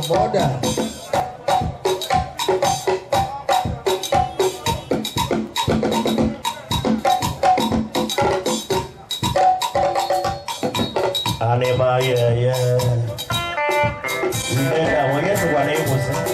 Mother. Aneba, yeah. Yeah, I guess what it was.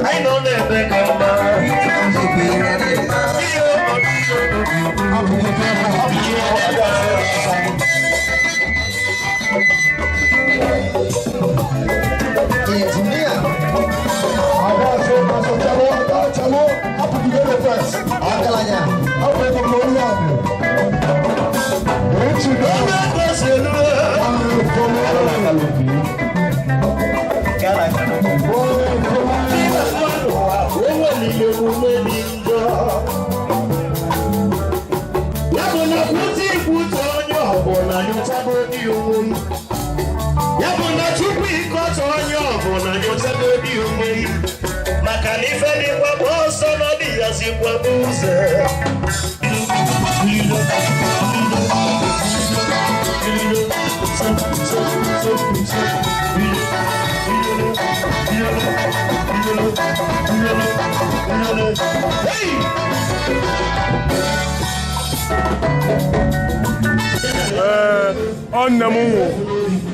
I know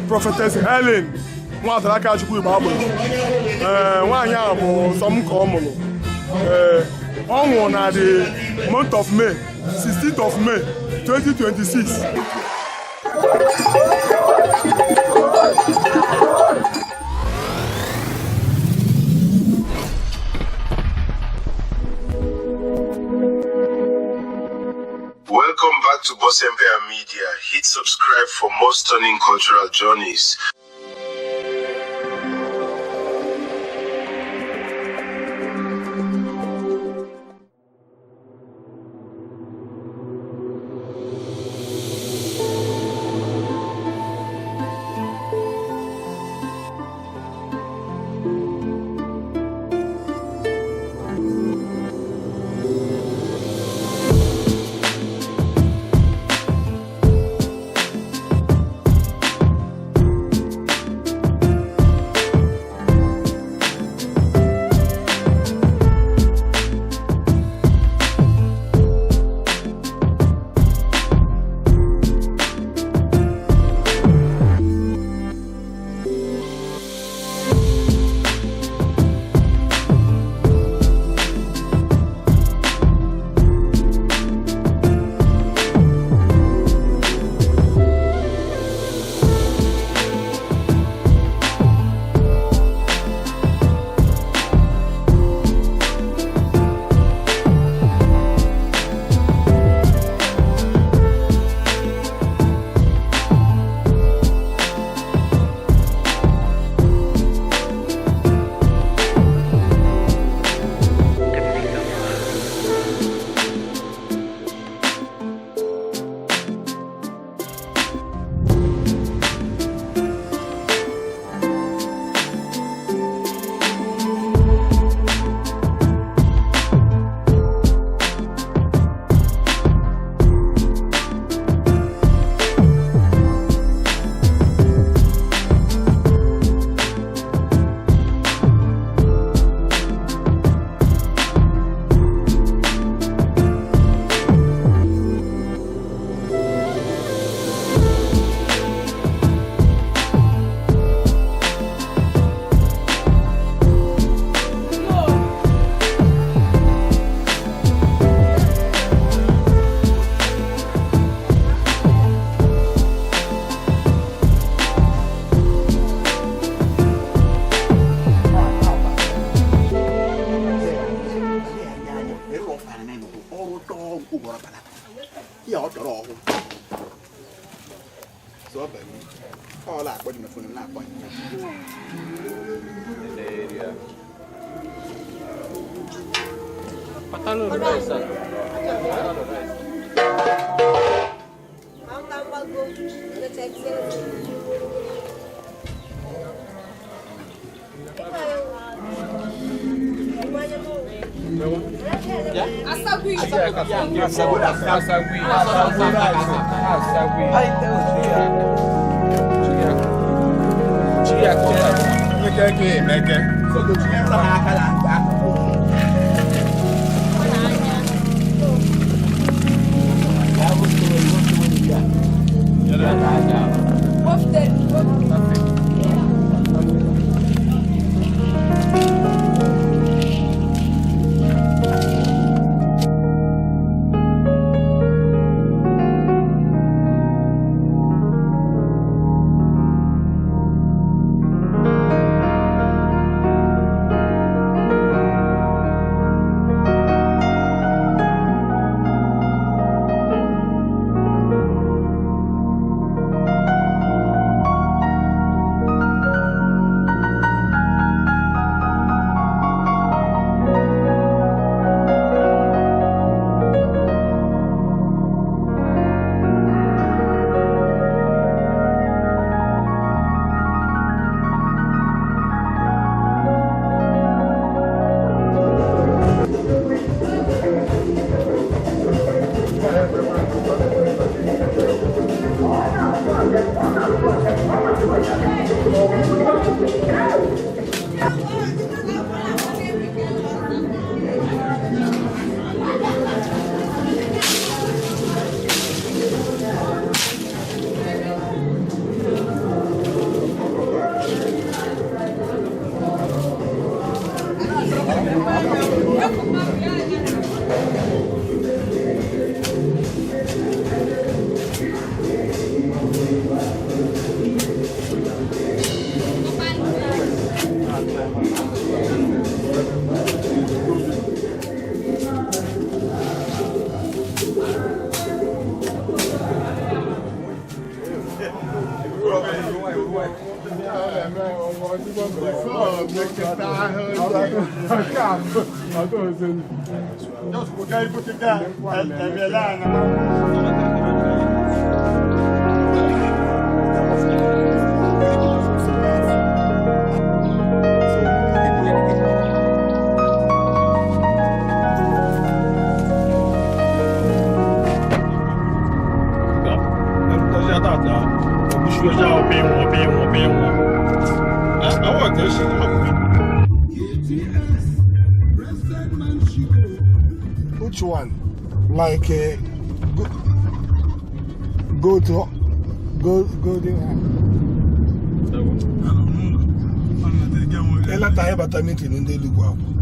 Prophetess Helen, Nwadinakachukwu Igbo nwaanyị a bụ sọ m ka ọ mụrụ ọ nwụrụ na the month of May, 16th of May 2026. Welcome back to Boss Empire Media. Hit subscribe for more stunning cultural journeys. All that, but in the phone, not point. Which one? Like go there. Ela tá rebatamente no Elugwu.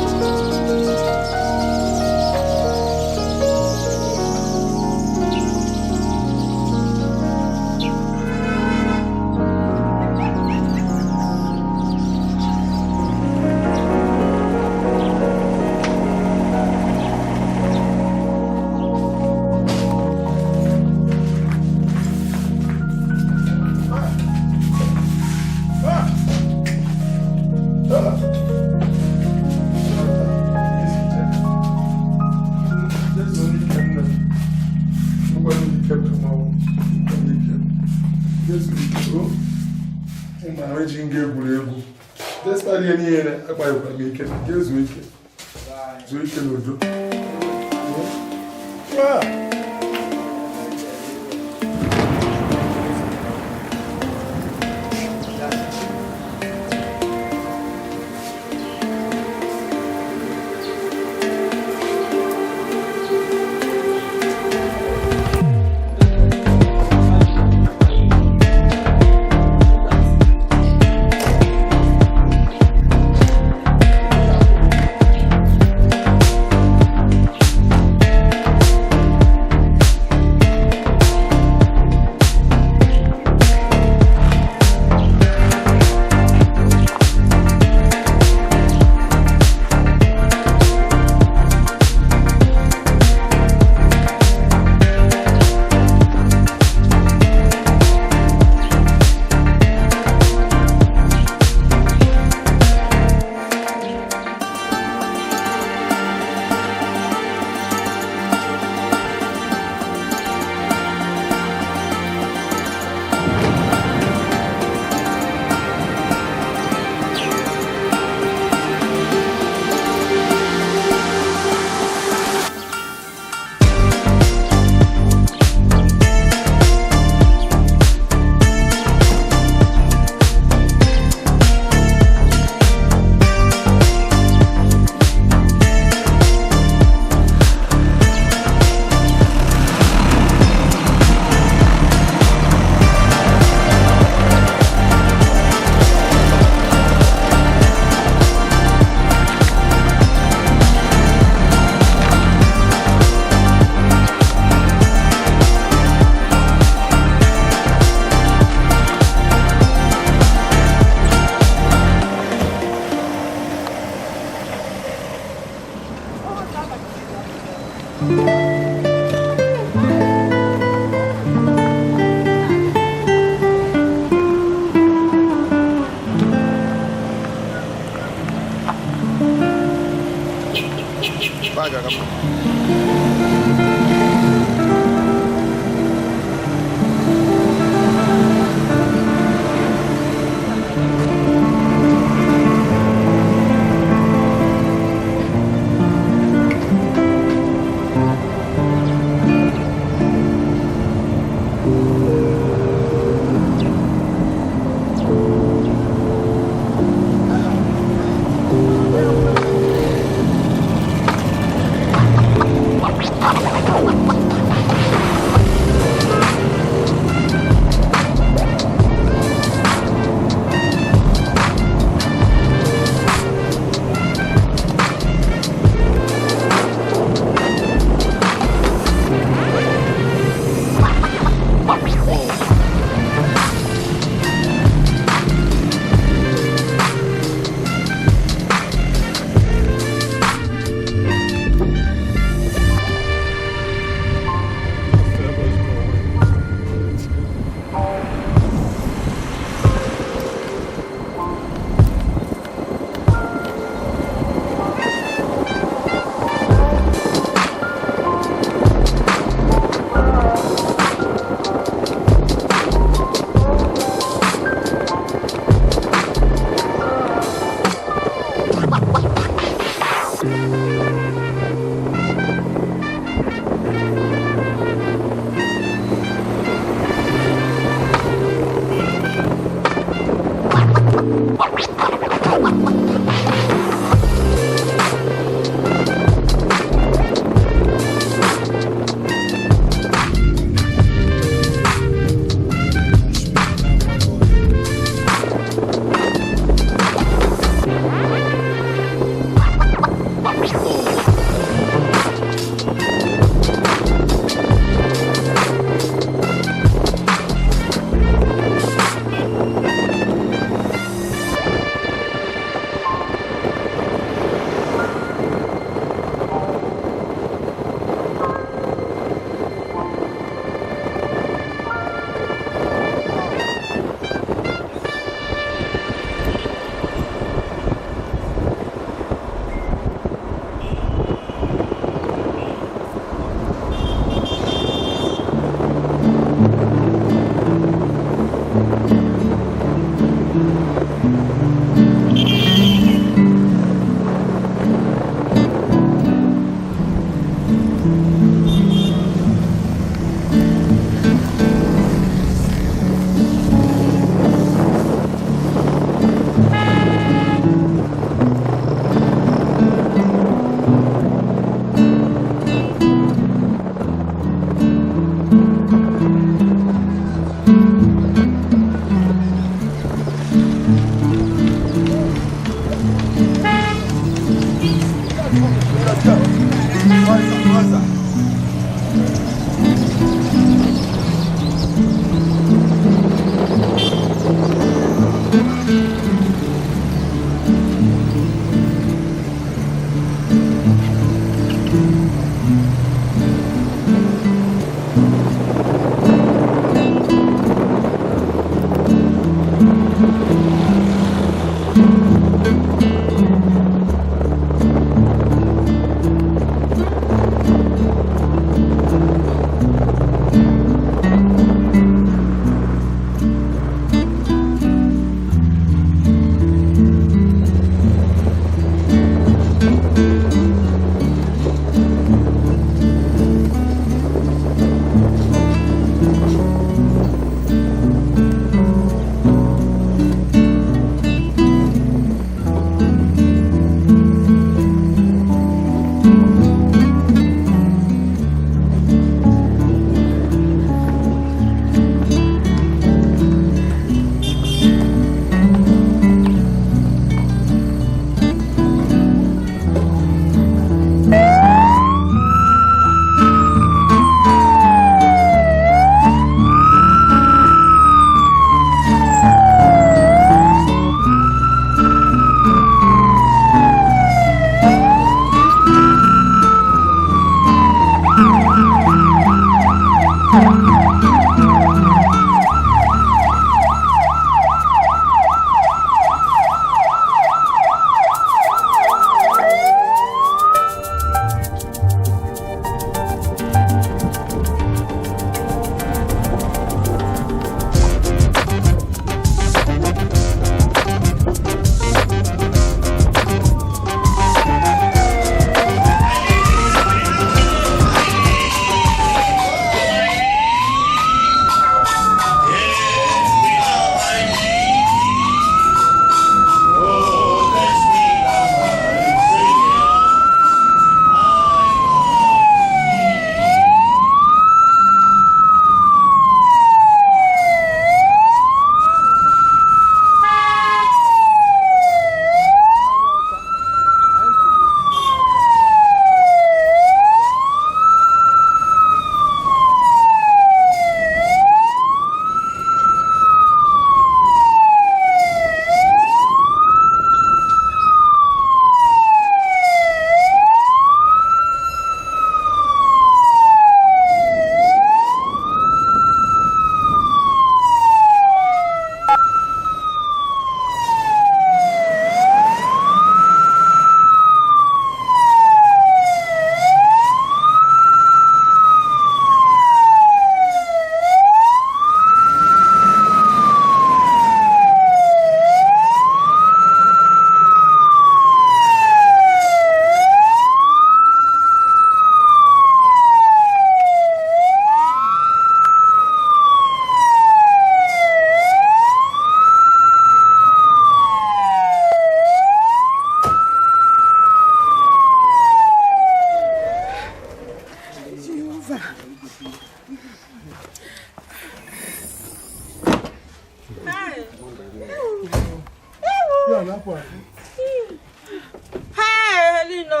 Hey, Lino.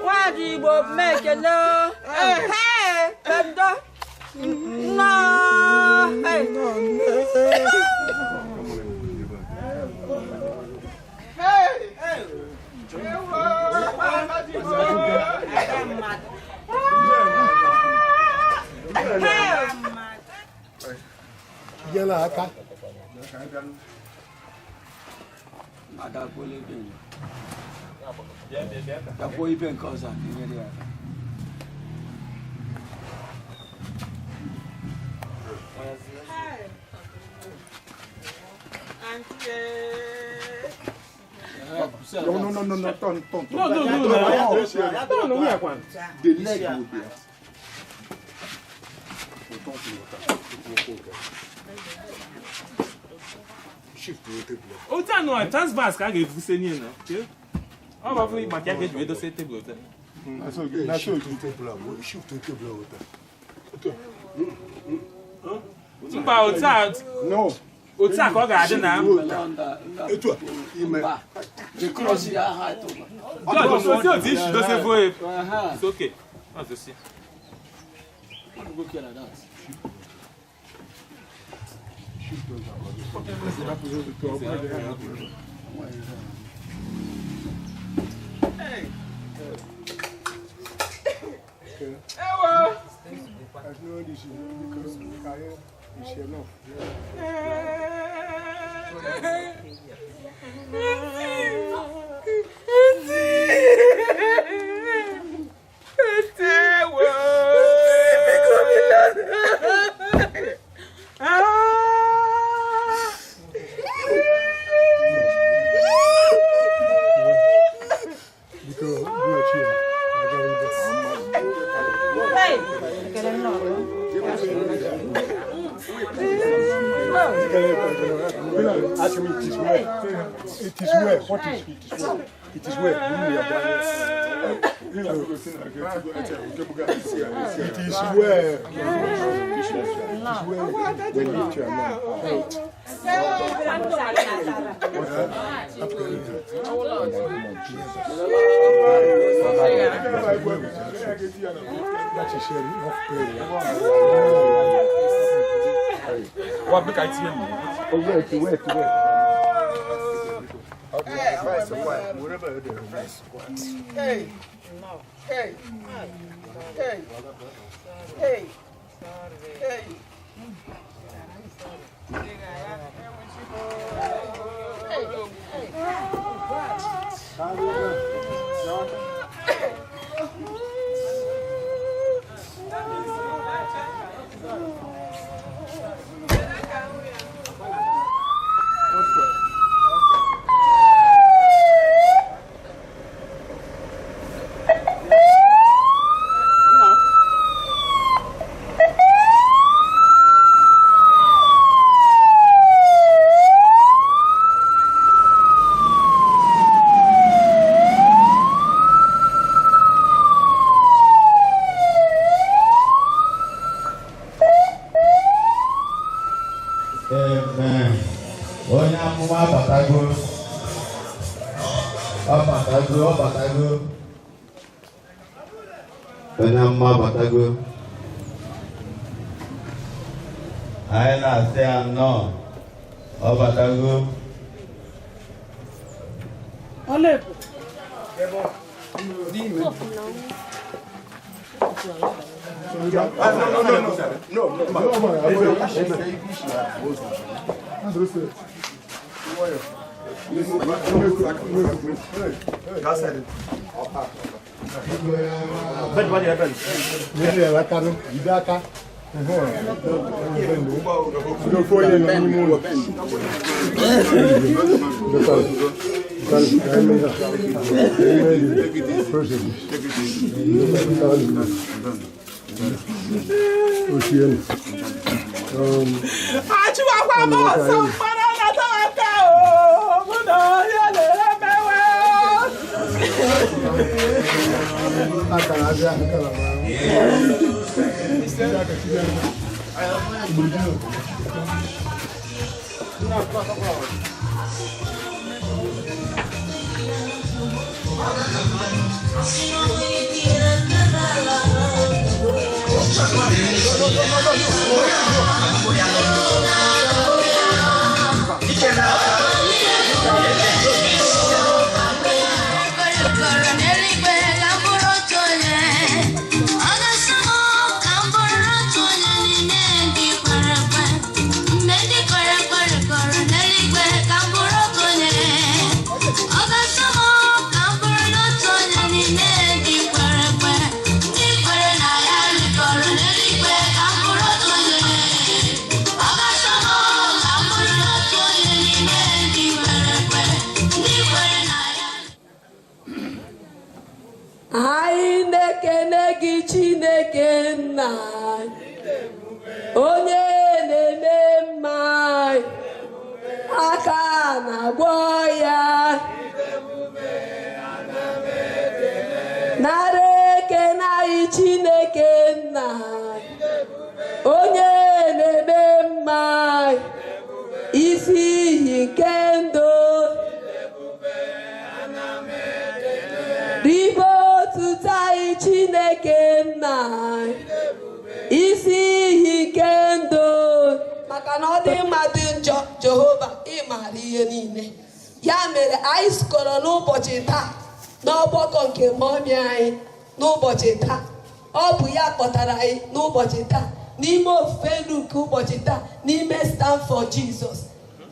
Why do you make it no? Hey, Pendo. No. Hey, no. Hey, hey. Yela aka. No, turn. No, we are one. The leg will be. Shift to the table. Oh, no, transverse can give you saying no. Oh, but we might get rid of the table. That's okay. Shift to the table. Outside. No. Outside, I got it now. The cross here. It's okay. That's the same. Hey. I know this because I share enough. It is where. What is it? It is where. It is where. When you turn What look at you? Oh, wait. Hey, Batago. I say no. Batago. onye na-eme mma aka na-agwọ ya nara ekene anyị Chineke nna onye na-eme mma isi iyi nke ndụ ribe otuto anyị Chineke nna isi iyi nke ndụ maka na ọ dị mmadụ njọ Jehova ịmara ihe niile ya mere anyị sikọrọ n'ụbọchị taa n'ọgbakọ nke mmụọ anyị n'ụbọchị taa ọ bụ ya kpọtara anyị n'ụbọchị taa n'ime ofufe Enugu ụbọchị taa n'ime Stand for Jesus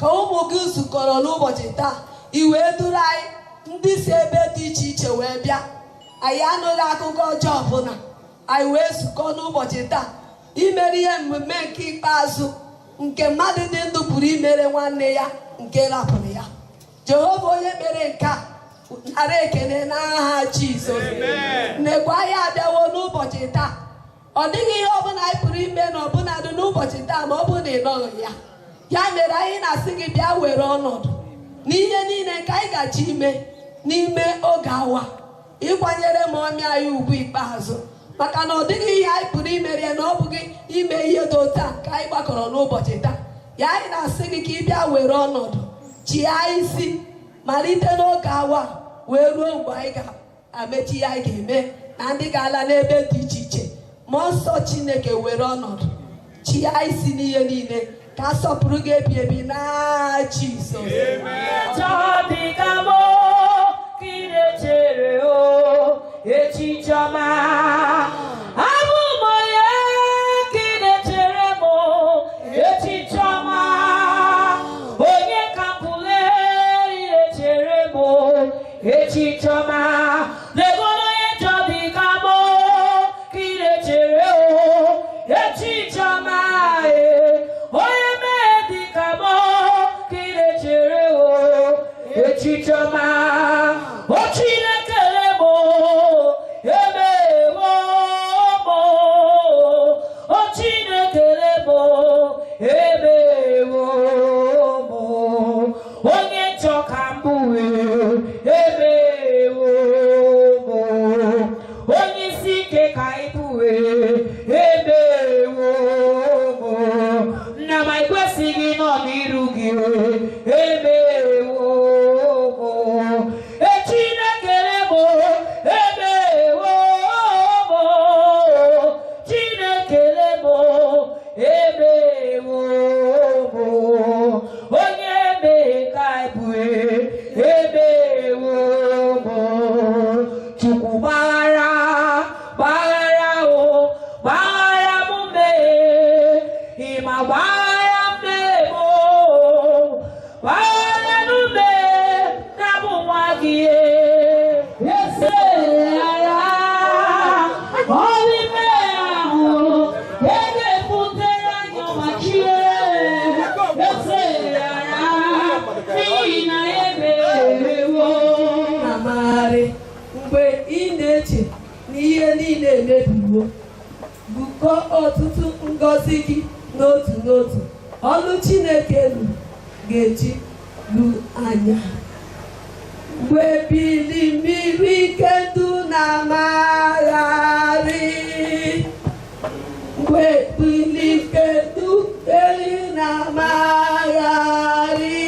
ka ụmụ gị zukọrọ n'ụbọchị taa iwee duru anyị ndị si ebe dị iche iche wee bịa anyị anụghị akụkọ ọjọọ ọbụla anyị wee zukọ n'ụbọchị taa imere ihe mmemme nke ikpeazụ nke mmadụ dị ndụ pụrụ imere nwanne ya nke rapụrụ ya Jehova onye mere nke a nara ekene n'aha Jizọs nekwa anyị abịawo n'ụbọchị taa ọ dịghị ihe ọbụla anyị pụrụ ime na ọbụladị n'ụbọchị taa ma ọ bụ na ị nọghị ya ya mere anyị na-asị gị bịa were ọnọdụ n'ihe niile nke anyị gaji ime n'ime oge awa ịkwanyere ma ọmị anyị ugwu ikpeazụ maka na ọ dịghị ihe anyị pụrụ imere na ọ bụghị ime ihe dị otu a ka anyị gbakọrọ n'ụbọchị taa ya anyị na-asị gị ka ị bịa were ọnọdụ chịa isi malite n'oge awa wee ruo mgbe anyị ga-amechi ihe anyị ga-eme na ndị ga-ala n'ebe dị iche iche mmụọ nsọ Chineke were ọnọdụ chịa isi n'ihe niile ka asọpụrụ gị ebi ebi na Jizọs echichọma abụ m onye ka ị na-echere m echichọma onye ka pụle na-echere m echichọma legoro onye jọbiga m ka ị na-echere echichọma onye mee dịka m ka ị na-echere echichọma o Chineke bụkọ ọtụtụ ngọzi gị n'otu n'otu ọnụ Chineke ga-eji lu anya mgbe bili mmiri ike ndụ na-amagharị mgbe bili ike ndụ ehi na-amagharị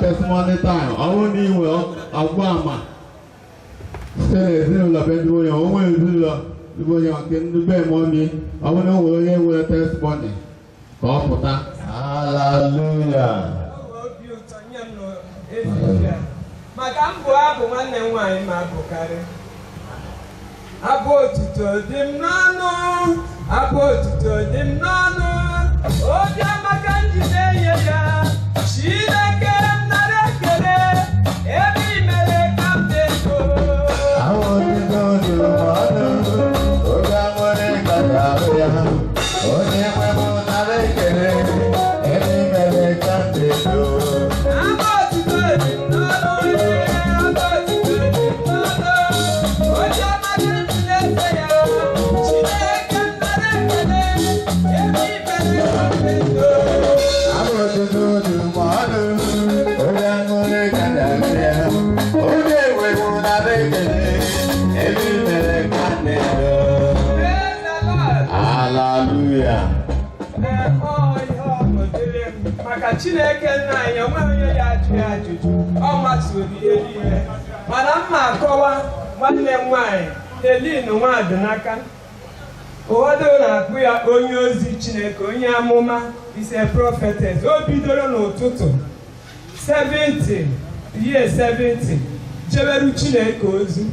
testimony time. I won't need well. Agwama. Say, Zilla, Benduya, always Zilla, the boy can do better money. I won't know where you will testimony. God for that. Hallelujah. Makambo abu nwanne nwaanyị ma abụkarị. Abụ otuto dị m n'ọnụ, abụ otuto dị m n'ọnụ. Obi amaka njide nye ya, Chineke m nara ekele, ebe i mere ka m na-eto. Abụ otuto dị m n'ọnụ, obi amụrụ ịkpata ya. Onye nwe m nara ekele, ebe i mere ka m na-eto. Abụ otuto dị m n'ọnụ. Maka Chineke nna anyị onwe onye ya ajụjụ ọ masịrị ihe niile mana mma akọwa nwanne m nwaanyị Helen Nwadinaka ụfọdụ na-akpụ ya onye ozi Chineke onye amụma is a prophetess o bidoro n'ụtụtụ 70 jeberu Chineke ozi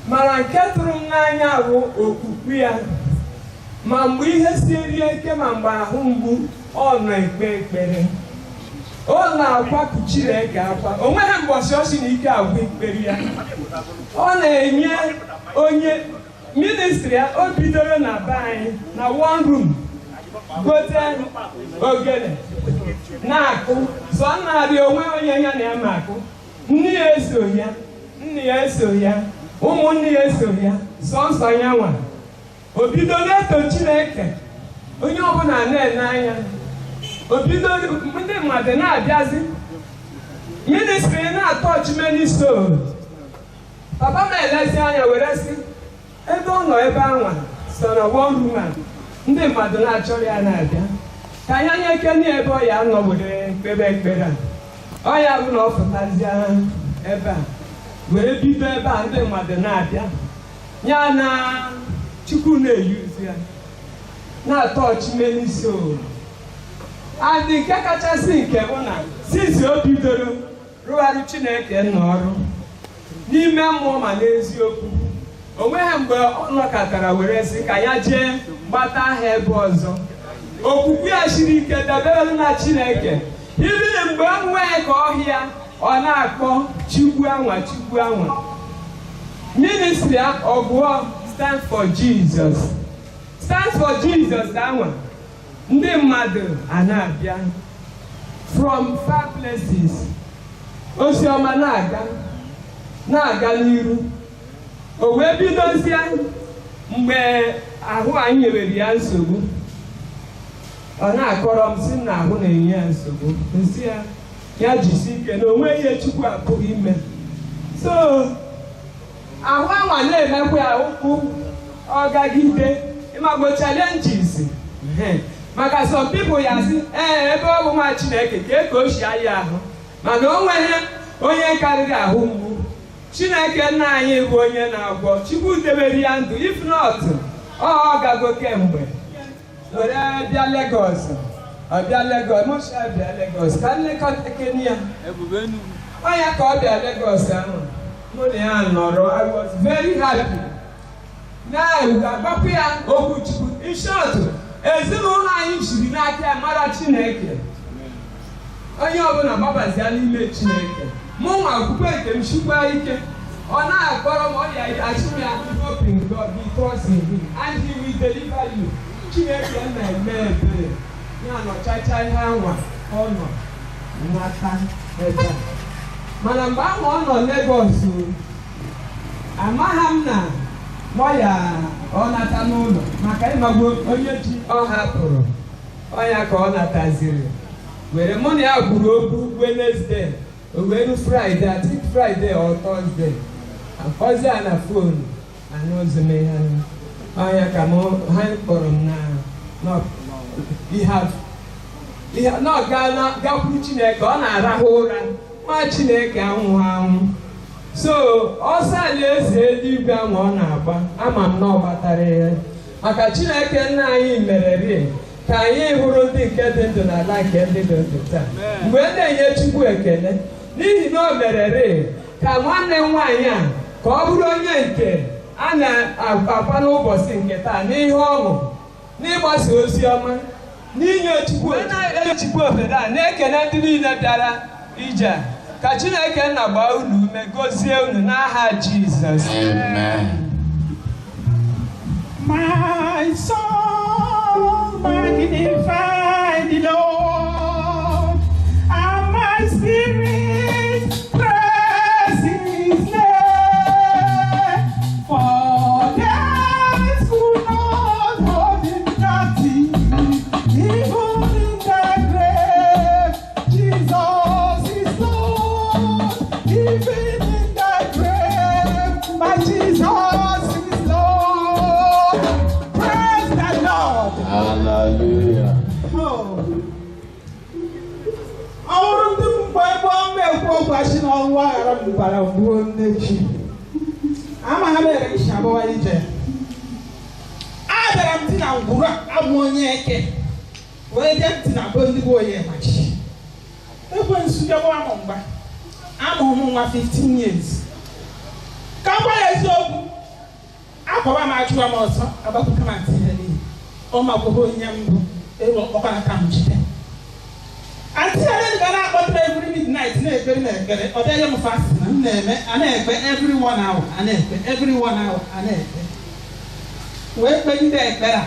Mana nke tụrụ m n'anya bụ okwukwe ya. Ma mgbe ihe siere ike ma mgbe ahụ mgbu ọ na-ekpe ekpere. Ọ na-akwapụ Chineke akwa. O nweghị mbọsị ọ si n'ike agwụ ikpere ya. Ọ na-enye onye ministri ya o bidoro na be anyị na one room gote ogene na-akụ sọ narị onwe onye ya na ya ma akụ. Nne ya eso ya, nne ya eso ya, ụmụnne ya eso ya, sọnsọ ya nwa. O bido na-eto Chineke, onye ọbụla na-ene anya. O bido ndị mmadụ na-abịazi ministri na-atọchi many souls. Papa m elezi anya were sị ebe ọ nọ ebe anwa so na one room ndị mmadụ na-achọrọ ya na-abịa ka anyị anya eke n'ebe ọ ya nọ were kpebe ekpere a. Ọ ya bụ na ọ pụtazịa ebe a were bido ebe a ndị mmadụ na-abịa ya na Chukwu na-eyuzi ya na-atọchi many souls. Adị nke kachasị nke bụ na since o bidoro rụgharụ Chineke n'ọrụ n'ime mmụọ ma n'eziokwu, o nweghị mgbe ọ nọkọtara were sị ka ya jee gbata aha ebe ọzọ. Okwukwe ya siri ike dabere na Chineke. Ibiri mgbe o nwee ka ọhịa ọ na-akpọ Chukwu anwa Chukwu anwa. Ministry ọgwụọ stand for Jesus. Stand for Jesus anwa. Ndị mmadụ a na-abịa from far places. Oziọma na-aga n'iru. O wee bidozie mgbe ahụ anyị nyewere ya nsogbu. Ọ na-akọrọ m sị na ahụ na-enye ya nsogbu. Nsị ya jisi ike na onwe ihe Chukwu apụghị ime. So ahụ anwa na-emekwa ya ụkwụ ọ gagide ịmagbo challenges. Maka some people ya sị ebe ọ bụ nwa Chineke ka o si aya ahụ mana o nweghị onye karịrị ahụ mgbu. Chineke nna anyị bụ onye na-agwọ. Chukwu debere ya ndụ. If not ọ gago kemgbe were bịa Lagos. Ọ bịa Lagos mụcha bịa Lagos ka nlekọta Kenya onye ka ọ bịa Lagos ahụ mụ na ya nọrọ. I was very happy na-agbapụ ya okwu Chukwu. In short, ezinụlọ anyị jiri n'aka ya mara Chineke. Onye ọbụla gbabazia n'ime Chineke. Mụ nwa okwukwe nke m chukwa ike. Ọ na-akpọrọ m ọya achị ya hope in God, be trust in Him and He will deliver you. Chineke na-eme ebere ya nọchacha ihe anwa ọ nọ n'aka ebe a. Mana mgbe ahụ ọ nọ Lagos amaghị m na mọya ọ nata n'ụlọ maka ịmagbu onye ji ọ hapụrụ ọnya ka ọ nataziri. Were mụ na ya gwuru okwu Wednesday o were Friday, I think Friday or Thursday. Akọzi ya na phone anụzime ya ọnya ka ha kpọrọ m na ihe na gakwuru Chineke. Ọ na-arahụ ụra nwa Chineke anwụghị anwụ. So ọsọ alaeze eluigwe ahụ ọ na-agba ama m na ọ gbatara ya maka Chineke nna anyị mereri ka anyị hụrụ ndị nke dị ndụ n'ala nke ndị dị ndụ taa. Mgbe na-enye Chukwu ekele n'ihi na o mereri ka nwanne m nwaanyị a ka ọ bụrụ onye nke a na-akwa n'ụbọchị nke taa n'ihe ọṅụ n'ịgbasa ozi ọma n'inye Chukwu Chukwu obodo a na-ekele ndị niile bịara ije a. Ka Chineke nna gbaa unu ume gọzie unu n'aha Jizọs. Amen. My soul magnify the Lord, and my spirit praise His name. For there is good Lord in nothing, even in the grave. Jesus is Lord, even in the grave. My Jesus is Lord. Praise the Lord. Hallelujah. Ọrụ ndị mgbe ebe ọ na-ekwu okwu achị n'ọnwa aghara mbara gbuo nnechi. Ama ha mere isi abụọ ije. Abịara m dị na ngwuru abụ onye eke. Wee jee ntị na be ndị bụ Onyemachi. Ekwensu jọba amụ mgba. Amụ m nwa 15 years. Ka m gwa ya eziokwu. akọba ma achụwa m ọzọ agbakọta ma tinye n'ihi ọ ma gwụgo onye mbụ elu ọkpọkọna ka m jide Auntie Helen ga na-akpọta every midnight na-ekpere na-ekpere ọ bịaghị m fast na m na-eme a na-ekpe every 1 hour a na-ekpe every 1 hour a na-ekpe wee kpegide ekpere a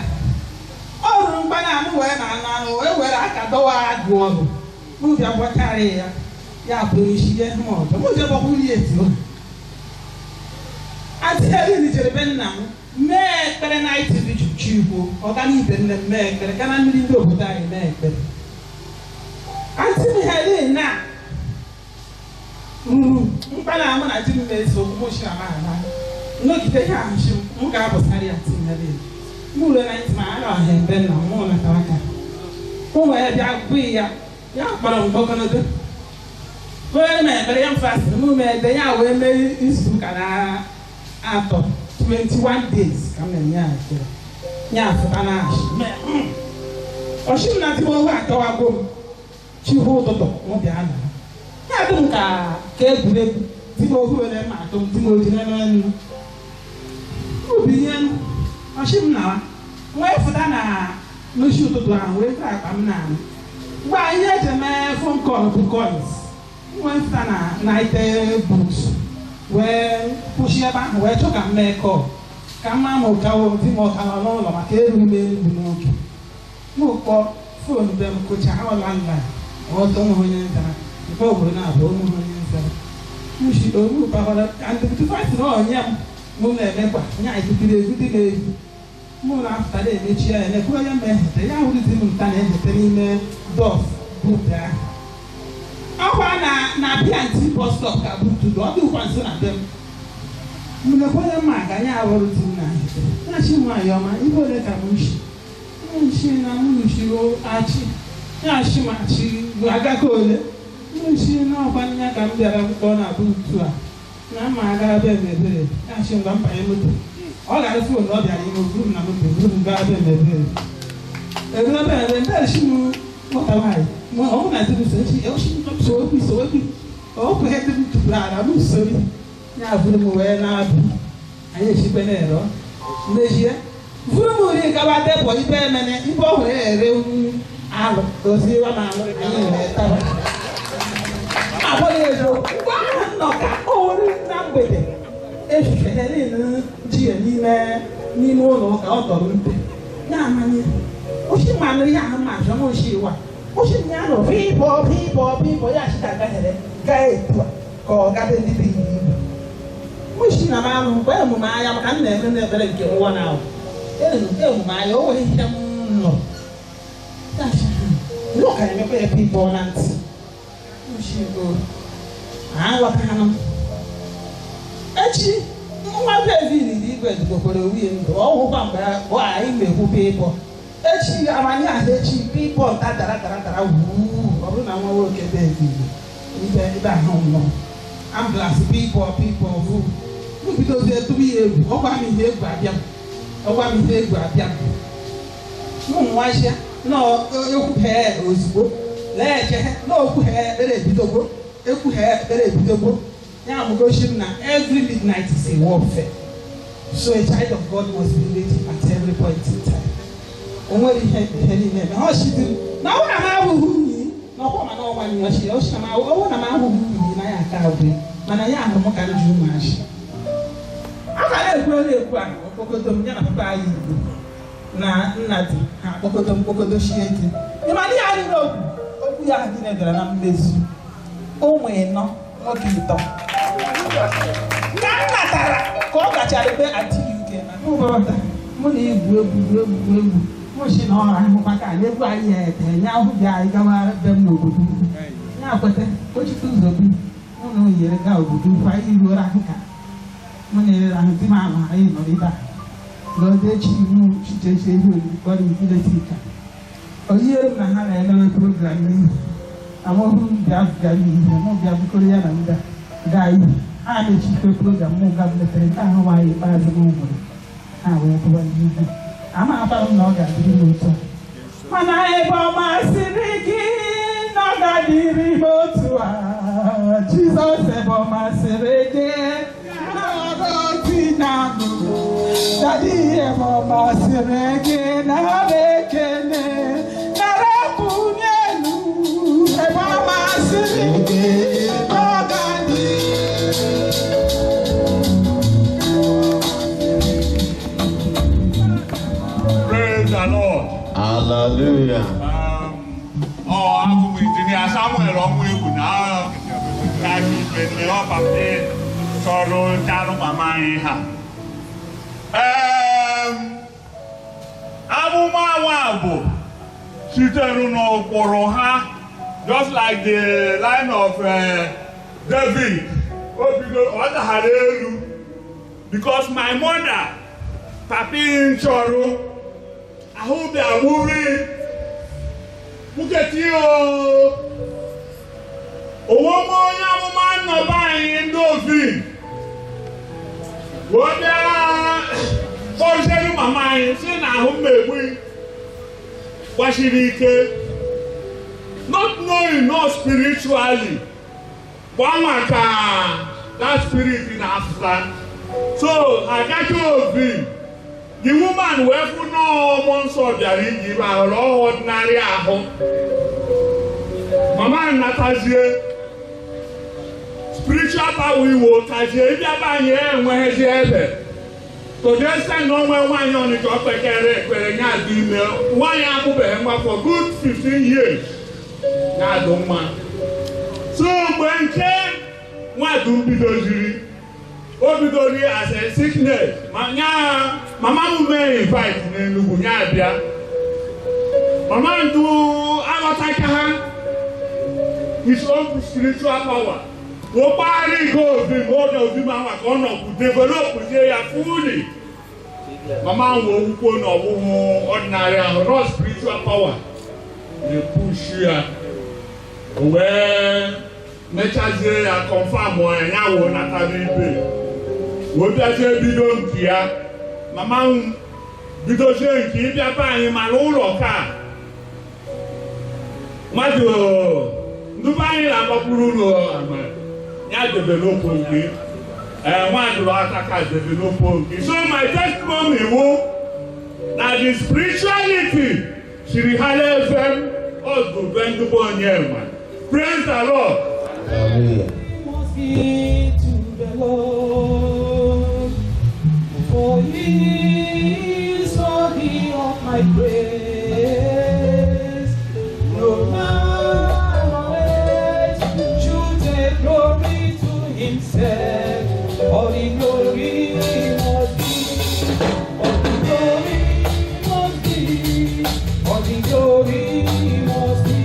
ọ rụrụ mgba na anụ wee na anụ wee were aka dọwa agụ ọgụ n'ubi agbakarị ya ya bụ isi ihe m ọzọ m je gbakwuru ya eti oge Auntie Helen jere be nna m mee ekpere na ITV Chukwu ọganibe nne m mee ekpere ka na mmiri ndị obodo anyị mee ekpere Auntie Helen na mkpana amụ na di m na-eso okwu shi na mahana n'ogide ihe ahụchi m ga-abụsarị Auntie Helen m ule na ntị ma a na-ahụ ebe nna m na tawaka ụmụ ya bịa gbughị ya ya kpọrọ m ogologo wee na ekpere ya mfasị m ede ya wee mee izu ụka na atọ 21 days ka m na-enye ya ekpere ya afụta na achị ọchị m na di m ohu akọwago m chihu ụtụtụ m bịa na ya dị m ka egwuregwu di m ohu were ma atụ di m oji n'elu ubi ihe ọchị m na wee fụta na n'ochi ụtụtụ ahụ wee taa akpa m na-anụ mgbe anyị eji mee phone call bụ coins wee fụta na night books wee kwụsị ebe ahụ wee chọ ka m mee call ka mma m ụkawo di m ọka nọ n'ụlọ maka erughị m Enugu n'oge m kpọ fon be m kụcha ọla nla ọtọ nwe onye nzara nke obodo na-abụ onwe onye nzara mshi oru kpahara andịtụfatị na onye m na-emekwa nye anyị egwu dị na-egwu mụ na afụta na-emechi ya na-ekwu onye mmehete ya hụrụzi m nta na-ehete n'ime dọf buutu ahụ ọkwa na bịantị bọs stọp ka buutu dị ọ dịkwa nso na be m mekwa onye mma ga anyị arụrụzi m na ahete na-achị nwaanyị ọma ibe ole ka m nshi na m nshiro Achi na-achị m achị bụ agaghị ole nshi na ọkwa nya ka m bịara mkpọ na buutu a na mma agara be m ebere na-achị mgbe m banye moto ọ gara fon ọ bịara ime buru na moto buru m gaa be m ebere ebere ndị chi m nwata nwaanyị ọ bụ na di m sochi okwu ihe dị m tụpụrụ ala m sori ya buru m wee na-abụ anyị echikwe na-ere n'ezie buru m uri gaba depọ ibe emene ibe ọ hụrụ ere alụ oziwa na alụ anyị wee tara abụghị eziokwu mgbe ahụ nọ ka ori na mgbede echiche Helen ji ya n'ime ụlọ ụka ọ tọrọ mpe ya amanye oshi mmanụ ihe ahụ ma jọ n'oshi iwa oshi ya nọ pịpọ ya chita gahere gaa etu a ka ọ gabe ndị bụ ihe ibu oshi na m mgbe emume anya maka m na-eme n'ebere nke nwa na ahụ emume anya o nwere ihe m nọ ndị ụka na-emekwa ya pịpọ na ntị oshi go aghọtara m echi nwa David dị igwe dịgokwara nwunye ndụ ọhụkwa mgbe anyị na-ekwupe ịbọ echi amanye ahụ echi ịbọ nta dara wuu ọ bụrụ na nwa nwoke David ibe ahụ nọ ambulance pipọ bụ mbidozie etubu ya egwu ọgwa m ihe egwu abịa ụmụnwachia na ekwughe ozugbo na-eche na okwughe ekpere ebidogo ya goshi na every midnight is a warfare. So a child of God must be ready at every point in time. Onwere ihe niile na ọ shidi na ọ na ma ahụ hunyi na ọkwa ma na ọgwa ni ọshi na ma ọ na ma ahụ hunyi na ya aka abụ mana ya ahụ m ka nju ma shi aka na-ekwu a okpokoto m ya na papa anyị Igbo na nna di ha okpokoto shi eti ịma ya arịrị okwu ya dị na-edere na mmezu ụmụ ịnọ nwoke ịtọ na nnatara ka ọ gachara ebe atike na ụbọchị mụ na egwu mụchi na ọrụ ahụkwa ka anyị egwu anyị ya ete nye ahụ bịa anyị gawa be m n'obodo ya kweta ochite ụzọ bi mụ na oyere gaa obodo ukwu anyị ruoro ahụ ka mụ na-erere ahụ di m ahụ anyị nọrọ ibe a gọzie echi mụ chicheche ihe oriri iletika oyiere m na ha na-elewe program n'ihu amahụ bịa ihe mụ bịa bukọrọ ya na ndị gaa ihe ha na-echikwe program mụ ga mepere nke ahụ nwaanyị ikpeazụ n'obodo ha wee tụwa n'ihu ama akpara m na ọ ga-adịrị n'otu a mana ebe ọ masịrị gị na ọ ga-adịrị n'otu a Jizọs ebe ọ masịrị gị na ọ ga-adị na ndụ Praise the Lord. Hallelujah. I'm engineer Samuel Onwebu now. That's been up a bit. Sorrow, Taro Mama. Abuma Wabo. Siteruno Koroha. Just like the line of David. Because my mother, Papi Choro, I hope they are moving. Look at you. Oh, woman, no buying in those. What they are for sharing my mind, saying I hope we what she did. Not knowing, not spiritually. That spirit in Africa. So I got you of him. The woman who no one saw the ring, our ordinary ahome. Mama Natazie. Spiritual power we will touch you. If you are here and where is it? So there's no one on the top of email. One year for good 15 years. Now don't man. So when came, what do we do? Obidori as a sickness. Mama may invite in Enugu State. Mama do our his own spiritual power. Nobody goes the mode of the mama to develop fully. Mama will go no ordinary and not spiritual power. They push here. Where nature are confirmed or now not having. What does it be done here? Mama, because you keep your buying my own car. Mado, Dubai, I'm a Bruno, I develop okay, and one to attack develop okay. So, my testimony now the spirituality, she had them also going to born here. Praise the Lord. Hallelujah. For he is worthy of my praise. No man should take glory to himself. All the glory must be. All the glory must be. All the glory must be.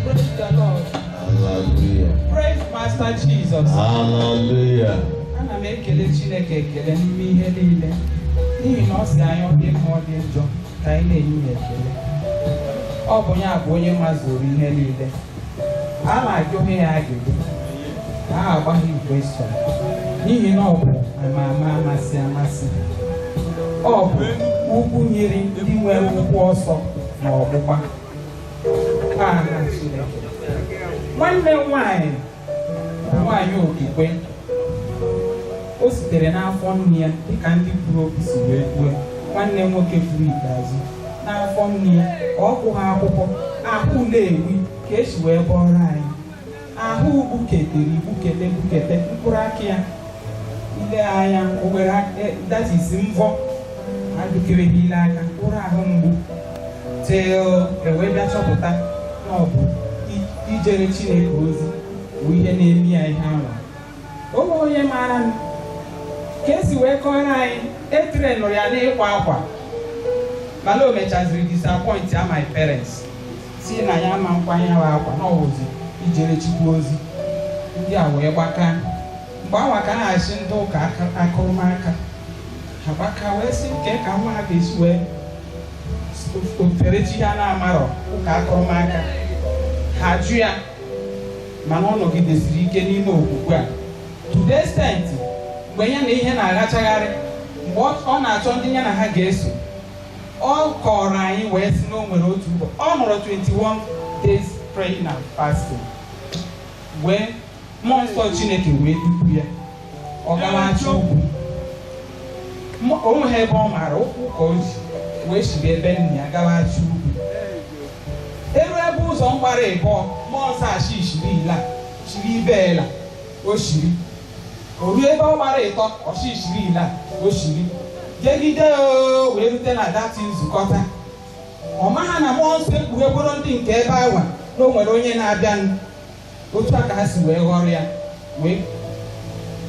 Praise the Lord. Hallelujah. Praise Master Jesus. Hallelujah. Ana m ekele Chineke ekele n'ime ihe niile n'ihi na ọ sị anyị ọ dị mma ọ dị njọ ka anyị na-enye ya ekele. Ọ bụ ya bụ onye mazuru ihe niile. A na-ajụghị ya ajụjụ, a agbaghị question n'ihi na ọ bụ ama amasị amasị. Ọ bụ ukwu nyere ndị nwere ụkwụ ọsọ na ọgbụgba. Aha Chineke. Nwanne nwanyị bụ nwanyị okikwe. O sitere n'afọ nne ya dịka ndị kwuru okwu si wee kwuo. Nwanne nwoke pụrụ ikpeazụ n'afọ nne ya ka ọ gụghị akwụkwọ ahụ na-ewi ka esi wee bọrọ anyị. Ahụ bukete mkpụrụ aka ya ile anya obere datisi mvọ adụkereghị ile aka mkpụrụ ahụ mgbu tee ewee bịa chọpụta na ọ bụ ijere Chineke ozi bụ ihe na-eme ya ihe ahụ. Ụmụ onye maara m ka esi wee kọrọ anyị etrenụrụ ya n'ịkwa akwa mana o mechaziri disappoint ya my parents si na ya ama nkwanye akwa na ọwụzi ijere Chukwu ozi. Ndị a wee gbaka mgbe anwa ka ha achị ndị ụka akụrụmaka ha gbaka wee si nke ka nwa ha ga-esi wee ofere chi ha na-amarọ ụka akụrụmaka ha jụ ya mana ọ nọgidesiri ike n'ime okwukwe a to the extent mgbe ya na ihe na-agachagharị mgbe ọ na-achọ ndị ya na ha ga-eso ọ kọrọ anyị wee sị na o nwere otu ụbọchị ọ nọrọ 21 days praying and fasting wee mmụọ nsọ Chineke wee dupu ya ọ gawa achọ ugwu onwe ha ebe ọ maara ụkwụ ka o ji wee shiri ebe nna ya gawa achụ ugwu. Eru ebe ụzọ mgbara ịbụọ mmụọ nsọ Achi shiri ibeela o shiri. O ruo ebe ọ gbara ịtọ ọchị shiri ila o shiri. Jegide wee rute na dati nzukọta. Ọ maha na mmụọ nsọ ekpughegboro ndị nke ebe awa na o nwere onye na-abịa otu aka ha si wee ghọrọ ya wee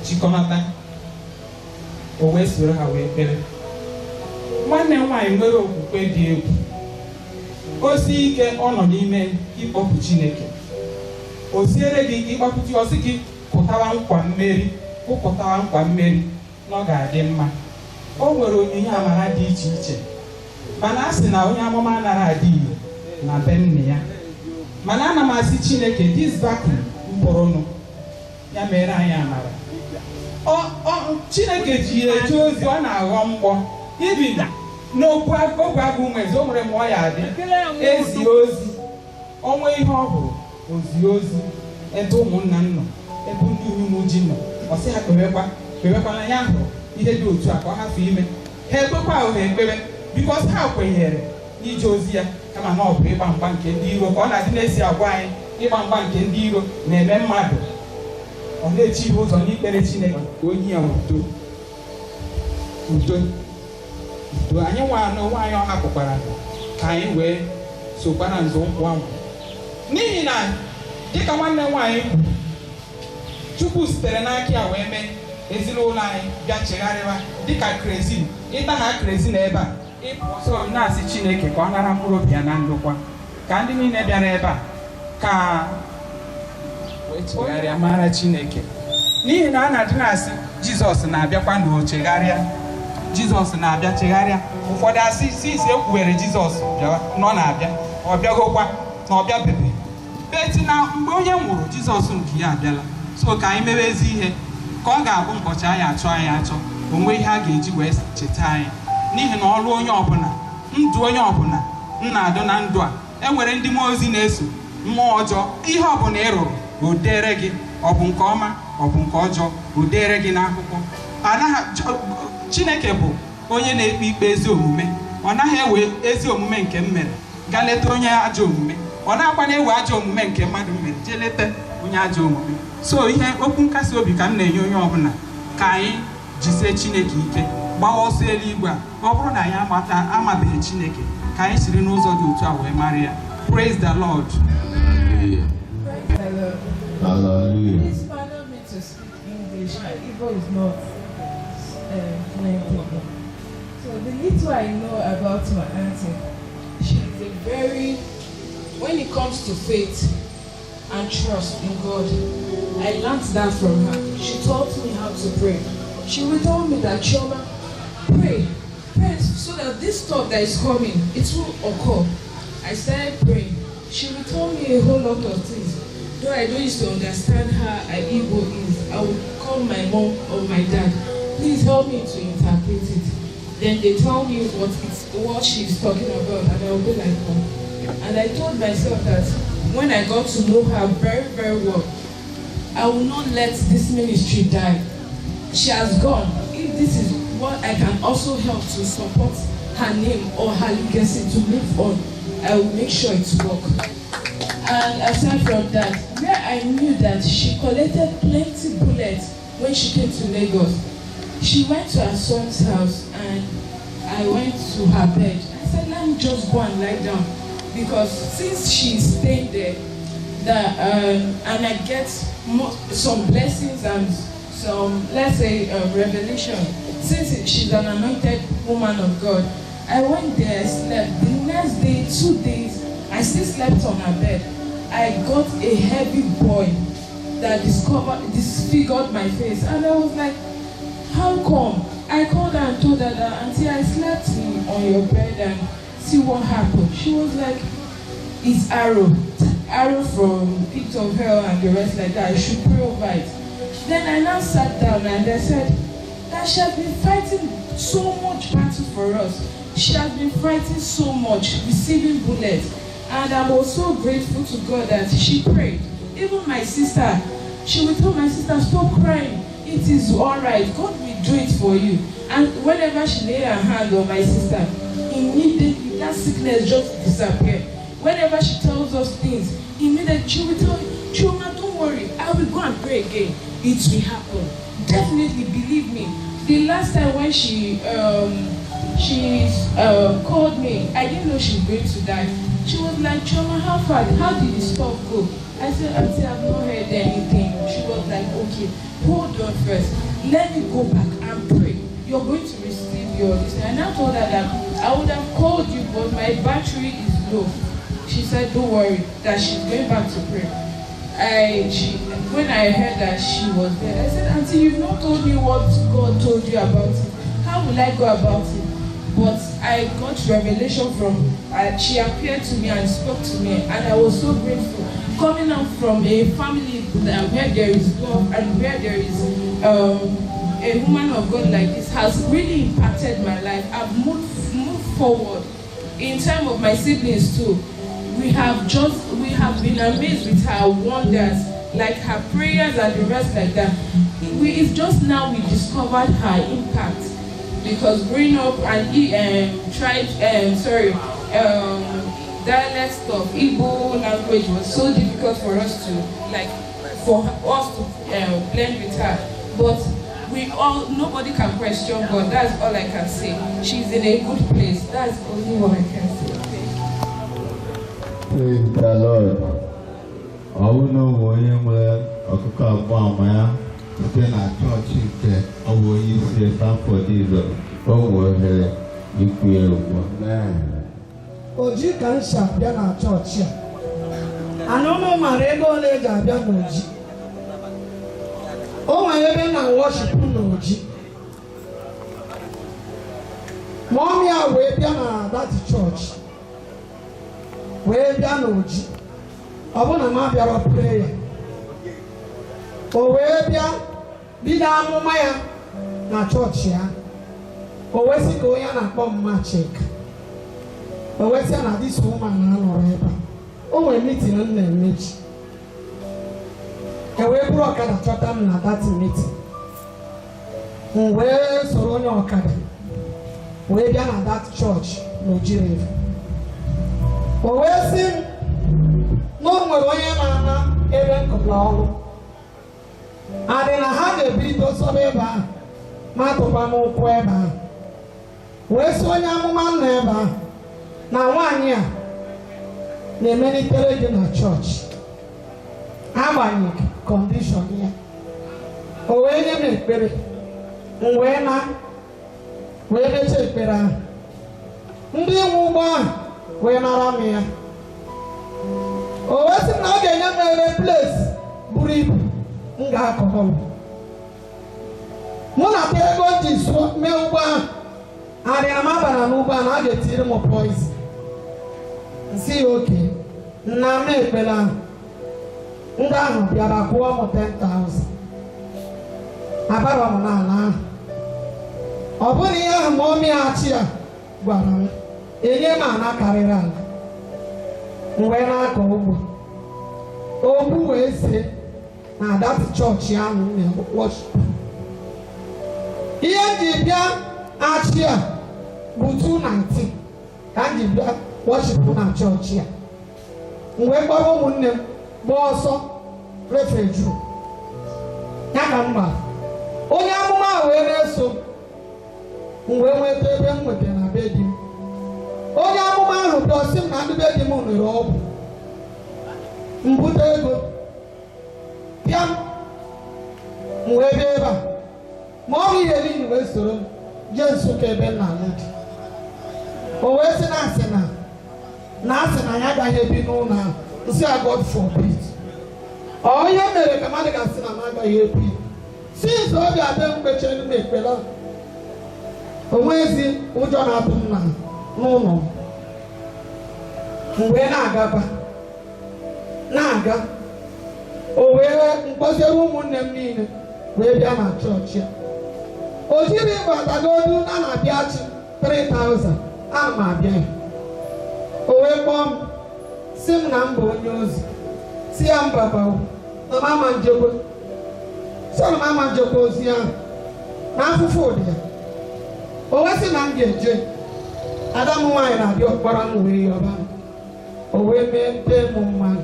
chịkọnata. O wee soro ha wee kpere. Nwanne m nwaanyị nwere okwukwe dị egwu. O si ike ọ nọ n'ime ịkpọpụ Chineke. O siere gị ịkpọpụta ọsị gị pụtawa nkwa mmeri, kwupụtawa nkwa mmeri na ọ ga-adị mma. O nwere onyinye amara dị iche iche, mana a sị na onye amụma anaghị adị ire na be nne ya. Mana ana m asị Chineke this vacuum mkpụrụnụ ya mere anyị amara. Chineke ji ya eje ozi, ọ na-aghọ mgbọ ibi n'Obiagu Umueze. O nwere ma ọ ya adị ezi ozi, onwe ihe ọ hụrụ ozi ozi ebe ụmụnna nọ, ebe ndị uweojii nọ. Ọ sị ha kpewekwana ya hụrụ ihe dị otu a ka ọ hafụ ime. Ha ekwekwa ahụ ha ekpere bikos ha kwenyere n'ije ozi ya kama na ọ bụ ịgba mgba nke ndị iro. Ka ọ na-adị na-esi agwa anyị ịgba mgba nke ndị iro na-eme mmadụ ọ na-echi ihe ụzọ n'ikpere Chineke ka onye ya udo. Anyị onwe anyị ọ hapụkwara ka anyị wee sokwa na nzọụkwụ ahụ, n'ihi na dịka nwanne nwaanyị kwuru, Chukwu sitere n'aka ya wee mee ezinụlọ anyị bịa chegharịwa dịka krezin. Ịta ha krezin ebe a ịpụsọ na-asị Chineke ka ọ nara mkpụrụ obi ya na ndokwa, ka ndị niile bịara ebe a ka wee chegharịa mara Chineke. N'ihi na a na-adị na-asị Jizọs na-abịakwa na ochegharịa, Jizọs na-abịa chegharịa. Ụfọdụ asị isi ekwuwere Jizọs bịawa na ọ na-abịa, ọ bịagokwa na ọ bịa bebe beti na mgbe onye nwụrụ Jizọs nke ya abịala. So ka anyị mewe ezi ihe ka ọ ga-abụ ụbọchị anyị achọ onwe ihe a ga-eji wee cheta anyị. N'ihi na ọrụ onye ọbụla, ndụ onye ọbụla na-adụ na ndụ a enwere ndị mmụọ ozi na-eso mmụọ ọjọọ. Ihe ọbụla ị rụrụ o dere gị, ọ bụ nke ọma ọ bụ nke ọjọọ o dere gị n'akwụkwọ. Chineke bụ onye na-ekpe ikpe ezi omume. Ọ naghị ewe ezi omume nke m mere gaa leta onye ajọ omume. Ọ na-akwa na-ewe ajọ omume nke mmadụ mere jee leta onye ajọ omume. So ihe okwu nkasi obi ka m na-enye onye ọbụla ka anyị jisie Chineke ike, gbawa ọsọ eluigwe a. Ọ bụrụ na anyị amabeghị Chineke, ka anyị siri n'ụzọ dị otu a wee mara ya. Praise the Lord. Hallelujah. Please pardon me to speak English. My Igbo is not fluent. So the little I know about my auntie, she is a very, when it comes to faith and trust in God, I learned that from her. She taught me how to pray. She will tell me that, Chioma, pray so that this thought that is coming, it will occur. I started praying. She will tell me a whole lot of things. Though I don't used to understand how IGBO is, I would call my mom or my dad, please help me to interpret it. Then they tell me what she's talking about, and I'll be like, oh. And I told myself that when I got to know her very, very well, I will not let this ministry die. She has gone. If this is what I can also help to support her name or her legacy to live on, I will make sure it's work. And aside from that, where I knew that she collected plenty bullets when she came to Lagos, she went to her son's house and I went to her bed. I said, let me just go and lie down. Because since she's staying there, and I get some blessings and some, let's say, revelation. Since she's an anointed woman of God, I went there, I slept. The next day, 2 days, I still slept on her bed. I got a heavy boy that disfigured my face. And I was like, how come? I called her and told her that, Auntie, I slept on your bed and see what happened. She was like, it's arrow from pit of hell and the rest like that. I should pray over it. Then I now sat down and I said, that she has been fighting so much battle for us. She has been fighting so much, receiving bullets. And I was so grateful to God that she prayed. Even my sister, she would tell my sister, stop crying. It is all right. God will do it for you. And whenever she laid her hand on my sister, immediately that sickness just disappeared. Whenever she tells us things, immediately she will tell you, Chioma, don't worry, I will go and pray again. It will happen. Definitely, believe me. The last time when she called me, I didn't know she was going to die. She was like, Chioma, how far? How did the stuff go? I said, Auntie, I've not heard anything. She was like, okay, hold on first. Let me go back and pray. You're going to receive your listening. And I told her that I would have called you, but my battery is low. She said, don't worry, that she's going back to pray. When I heard that she was there, I said, Auntie, you've not told me what God told you about it. How will I go about it? But I got revelation from, she appeared to me and spoke to me, and I was so grateful. Coming out from a family where there is love and where there is a woman of God like this has really impacted my life. I've moved forward. In terms of my siblings too, we have been amazed with her wonders, like her prayers and the rest like that. It's just now we discovered her impact, because growing up and dialect stuff, IGBO language was so difficult for us to blend with her. But nobody can question God. That's all I can say. She's in a good place. That's only what I can say. Praise the Lord. I will know when ọkụkọ abụọ ama ya site na chọọchị nke ọ bụ onye isi Sanford Izọ o nwere ikwu ya ugbu a. Oji ka m si abịa na chọọchị a. Ana ụmụ mara ego ole eji abịa n'Oji. O nwere ebe na worship n'Oji. Mọmị a wee bịa na that church. Wee bịa n'Oji. Ọ bụ na m abịara prayer. O wee bịa bido amụma ya na chọọchị ya. O wee sị ka onye na-akpọ mma Chika. O wee sị na this woman na-anọrọ ebe a. O nwere meeting m na-emechi. E wee bụrụ ọkada chọta m na that meeting. M wee soro onye ọkada. Wee bịa na that church n'Oji River. O wee sị m na o nwere onye na-ana ebe nkụpụrụ ọrụ. Adị na ha ga-ebido sobe ebe ahụ ma tụkwa m ụkwụ ebe ahụ. Wee sị onye amụma nọ ebe ahụ na nwaanyị a na-emelitere gị na chọọchị agbanyeghị kọndishọn ya. O wee nye m ekpere, m wee mechaa ekpere ahụ. Ndị nwe ụgbọ ahụ wee nara m ya. O wee sị na ọ ga-enye m ebe place buru ibu m ga-akọrọ m. Mụ na ego ji sụọ mee ụgbọ ahụ. Arịa m abara n'ụgbọ ahụ na a ga-etiri m poison. Nsị ya oke nna m ekpere ahụ. Ndị ahụ bịara kwụọ m 10,000. Abara m n'ala ahụ. Ọ bụrụ ihe ahụ ma ọmị Achi a gwara m, enye m ana karịrị ala. M wee na-akọ ugbo. Ogbu wee see na that chọọchị ahụ na-worship. Ihe m ji bịa Achi a bụ 219 ka m ji bịa worship na chọọchị a. M wee kpọrọ ụmụnne m gba ọsọ refeju ya ka m gbara. Onye amụma ahụ wee na-eso m wee nweta ebe m nwetara na be di m. Onye amụma ahụ bịa sị m na ndị be di m nwere ọgwụ. M bute ego bịa m wee bịa ebe a. Ma ọ bụ ihe niile wee soro m jee Nsụka ebe nna m dị. O wee sị na asị na ya agaghị ebi n'ụlọ ahụ. Nsị a God forbid. Onye mere ka mmadụ ga-asị na m agaghị ebi. Since ọ bịa be mkpeche m ekpere o nweghịzi ụjọ na-atụ m n'ụlọ m. M wee na-aga. O wee mkpọziere ụmụnne m niile wee bịa na chọọchị a. O jiri ịbatagodu na na-abịa Achi 3,000 a ma abịa ya. O wee kpọọ m sị m na m bụ onye ozi. Si ya mba bawo na mama njekwa. Sọ na mama njekwa ozi ahụ na afụfụ ụdị ya. o wee sị na m ga-eje ada m nwaanyị na-abịa ọkpara m wee yọba m o wee mee nte m mmanụ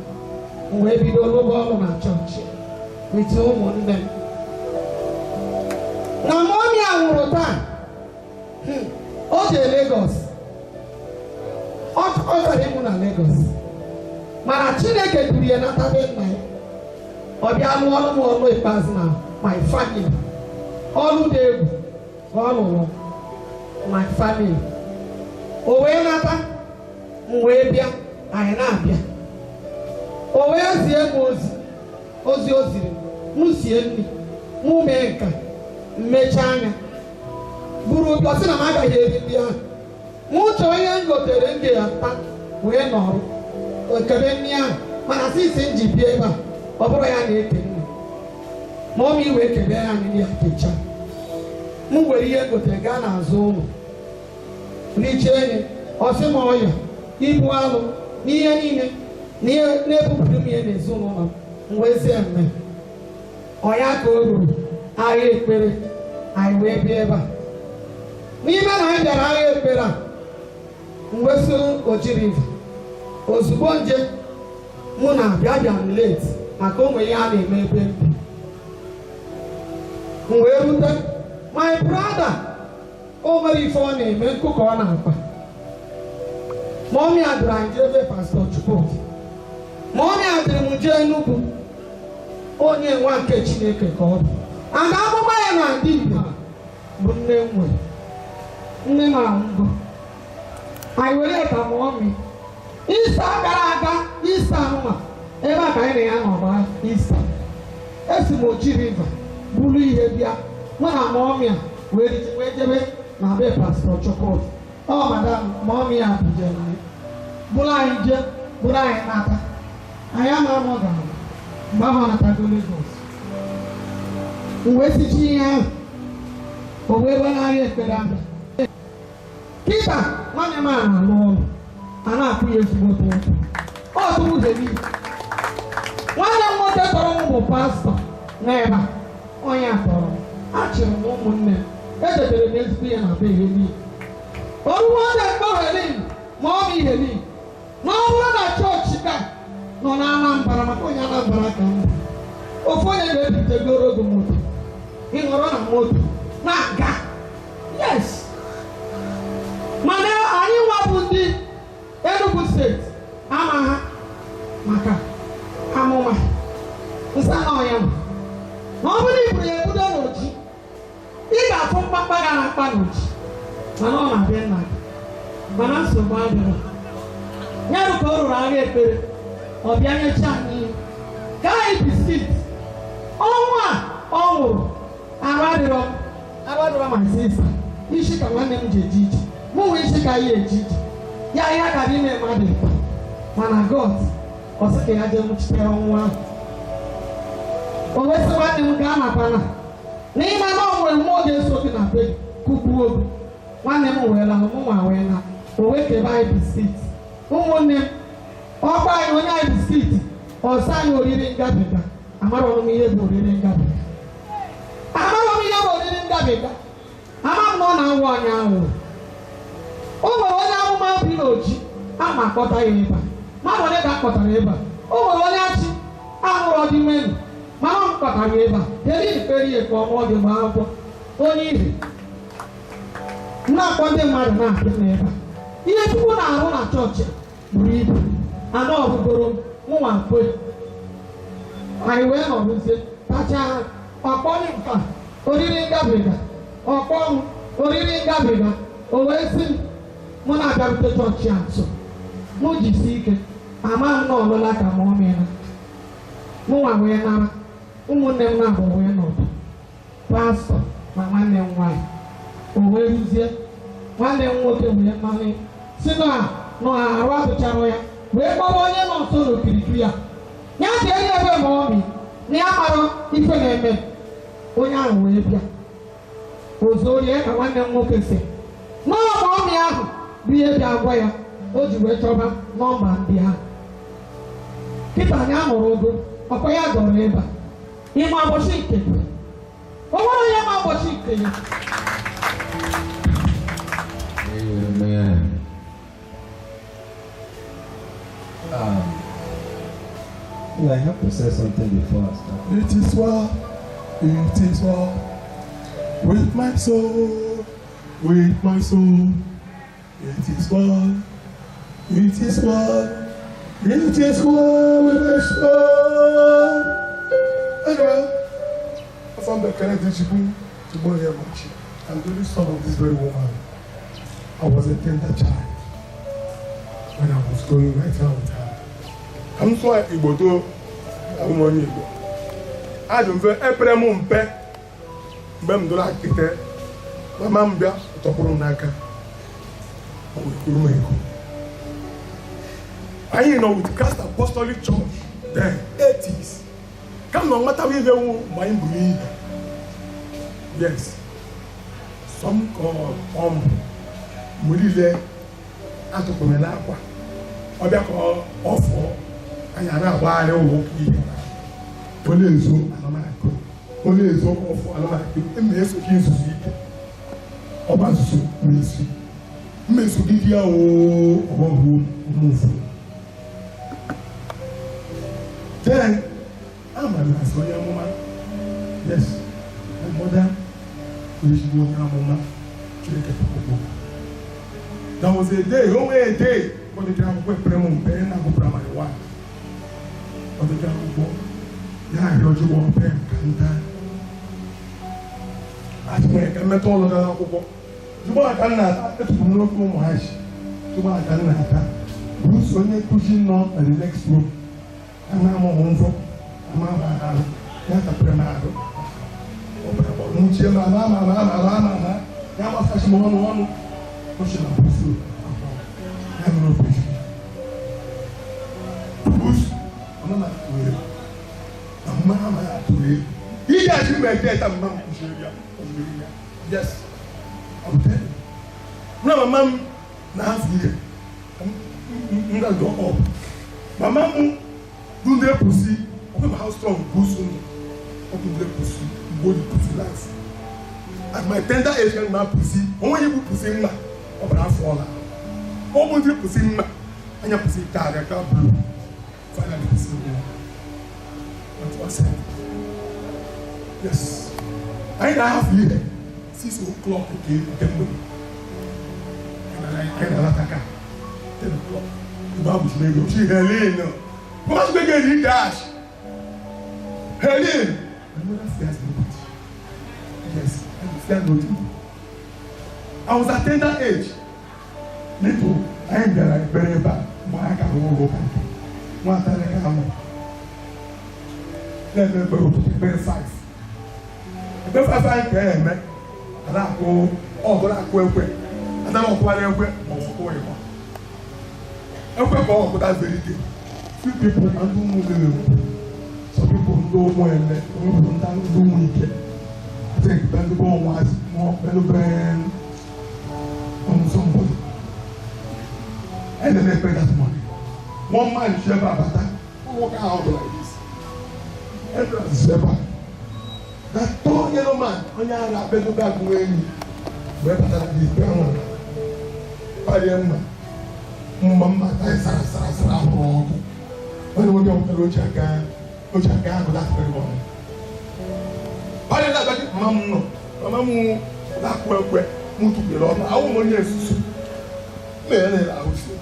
m wee bido lụba ọrụ na chọọchị wit ụmụnne m na mọmi a nwụrụ taa o jee Lagos ọ gara ịmụ na Lagos mana Chineke duru ya nata be nna ya ọ bịa lụọ ọrụ m ọrụ ikpeazụ na my family ọrụ dị egwu ka ọ lụrụ my family o wee nata m wee bịa anyị na-abịa o wee zie m ozi o ziri m sie nri m mee nka mmecha anya buru ụbịọ sị na m agaghị eri nri ahụ m chọọ ihe m gotere m ga ya taa wee nọrọ okebe nri ahụ mana sisi m ji bịa ebe a ọ bụrụ ya na-eke nri ma ọ ma iwe kebe ya nri ya kecha m were ihe gotere gaa n'azụ ụlọ riche enyi ọsị m ọya ibu alụ n'ihe niile na-ebupụrụ m ihe n'ezinụlọ m wee zie mme ọya ka o ruru agha ekpere anyị wee bịa ebe a n'ime na anyị bịara agha ekpere a m wee soro Oji River ozugbo nje mụ na-abịa bịa m late maka onwe ihe a na-eme ebe m wee rute my brother o nwere ife ọ na-eme nkụ ka ọ na-akpa mọmị adịrị anyị jee ebe Pastor Chukwudi mọmị adịrị m jee Enugu onye nwa nke Chineke ka ọ bụ ada amụma ya na ndị Igbo bụ nne m nwere nne m anwụgo anyị were ka mọmị Ista gara aga Ista nwa ebe a ka anyị na ya nọba Ista esi m Oji River buru ihe bịa mụ na mọmị a wee jebe na be Pastor Chukwudi ọ madam mọmị a bujere bụrụ anyị je bụrụ anyị nata anyị ama ọ gara mgbe ahụ natago Lagos wee sichi ihe ahụ o wee gbanarị ekpere ahụ kịta nwanne m a na-alụ ọrụ a na-akwụ ya ezigbo ụtụ ọ tụrụ ụzọ niile nwanne m nwoke tọrọ m bụ pastọ n'ebe a onye atọrọ achịrị m ụmụnne m edetere m ezigbo ya na be ihe niile oruwe ọ na-ekpe Helen ma ọ bụ ihe niile na ọ bụrụ na chọọchị ka nọ na Anambra maka onye Anambra ka m ofu onye na-ebitegoro gị moto ị nọrọ na moto na-aga yes mana anyị nwabụ ndị Enugu State ama ha maka amụma nsa na ọnya ma ọ bụrụ na iburu ya ebudo n'oji ị ga-afụ mkpakpa ga na akpa n'oji mana ọ na-abịa nna gị mana nsogbu adịrọ ya bụ ka o ruru agha ekpere ọ bịa nyecha anyị gaa anyị biskit ọnwa ọ nwụrụ arụ adịrọ ma sisa isi ka nwanne m ji eji ije mụ nwee isi ka ya eji ije ya ihe ka dị ime mmadụ ịkpa mana God ọ sị ka ya jee nwụchitere ọnwa ahụ o wesị nwanne m gaa nakwana n'ime na ọ nwere mmụọ ga-eso gị na be kụgbuo obi nwanne m wee la mụnwa wee na o wee kebe anyị biskit ụmụnne m ọkwa anyị onye anyị biskit ọsọ anyị oriri ngabiga amarọ m ihe bụ oriri ngabiga amarọ m ihe bụ oriri ngabiga ama m na ọ na-awụ anyị anwụrụ o nwere onye amụma bi n'oji ama akpọta ya ebe a mmadụ onye ka akpọtara ebe a o nwere onye achị ahụrụ dị menu mana ọ kpọtara ebe a kedu ikpere ihe ka ọmụọ gị gba akwụkwọ onye ire na-akpọ ndị mmadụ na-apịa n'ebe a ihe Chukwu na-arụ na chọọchị buru ibu ana ọgụgoro nwa kwe anyị wee nọrụzie tacha ọkpọnye mfa oriri ngabiga ọkpọnwụ oriri ngabiga o wee sị mụ na-abịarute chọọchị a nso mụ jisi ike ama m na ọlụla ka ma ọ mịra mụnwa wee nara ụmụnne m na-abụ wee nọdụ pastọ na nwanne m nwaanyị o wee ruzie nwanne m nwoke wee mmanụ si na arụ adụchara ya wee kpọrọ onye nọ nso n'okirikiri ya ya ji enye ebe ma ọ mị na ya mara ife na-eme onye ahụ wee bịa ozo ya ka nwanne m nwoke si n'ọma ọmị ahụ bụ ihe bịa gwa ya o ji wee chọba nọmba ndị ha kịta anyị amụrụ ogo ọkwa ya gọrọ ebe a ịma ụbọchị nke o nwere onye ma ụbọchị nke ya I have to say something before I start. It is well with my soul, with my soul. It is well with my soul. Anyway, from the Nwadinakachukwu to Onyemachi, I'm the son of this very woman. I was a tender child when I was going right now with her. I'm so IGBO to I'm one Igbo. I don't feel every month. I'm doing it. My mom be toporo naka. I with Christ Apostolic Church, the 80s. Come no matter where you mind believe. Yes. Some call Murile Atokomenakwa. Obiagu ofo anyara wale owoki. Olezo anamako. Olezo ofo anamako. Emeso kinsu ike. Obasu ministry. Meso gidia o obo move. Then I'm a young woman. Yes, my mother is going to mama. There was a day, only a day, for the ground where Premon Pen and Primary One. For the ground boy, yeah, you won't pay, can't I make a metal of the alcohol. You want to know much. You want to know Bruce only pushing on the next room. I'm not home from. I'm not a primado. Mama. Now, I'm one. Pushing up the food. I'm not pushing. Push. I'm not doing it. I'm not doing it. He has been my death. I'm not pushing. Yes. I'm telling you. Now, my mom, now, here. I'm not going up. My mom. Do they proceed? How strong pussy? How do they proceed? Body pussy life. At my tender age, I'm not pussy. Only you pussy ma. Over half all. How do you pussy ma? And you pussy tag, I can't blue. Finally, pussy. What was it? Yes. I have here 6 o'clock again. And I attack 10 o'clock. The Bible says, she Helene. What's going to get dash? Helen! My mother fears nobody. Yes, I fear nobody. I was at tender age. Little, I ain't there like very bad. But I can't go back. One time I can't. Let me go to very 5. Very 5 I came, man. And I go, oh, but I go away. And then I'll go away. I'll go away. That's very good. Few people can do more. Some people don't want to do it. I think the goal was more better on somebody. And then they pay that money. One man is never better. Walk out like this. Everyone is never. That tall yellow man, on your better back when better than this brown one. Mama, I saw. When we go to Ojaga, go that very morning. I didn't like Mamma, that well, move to be Lord. I won't want to see. Man, I will sit.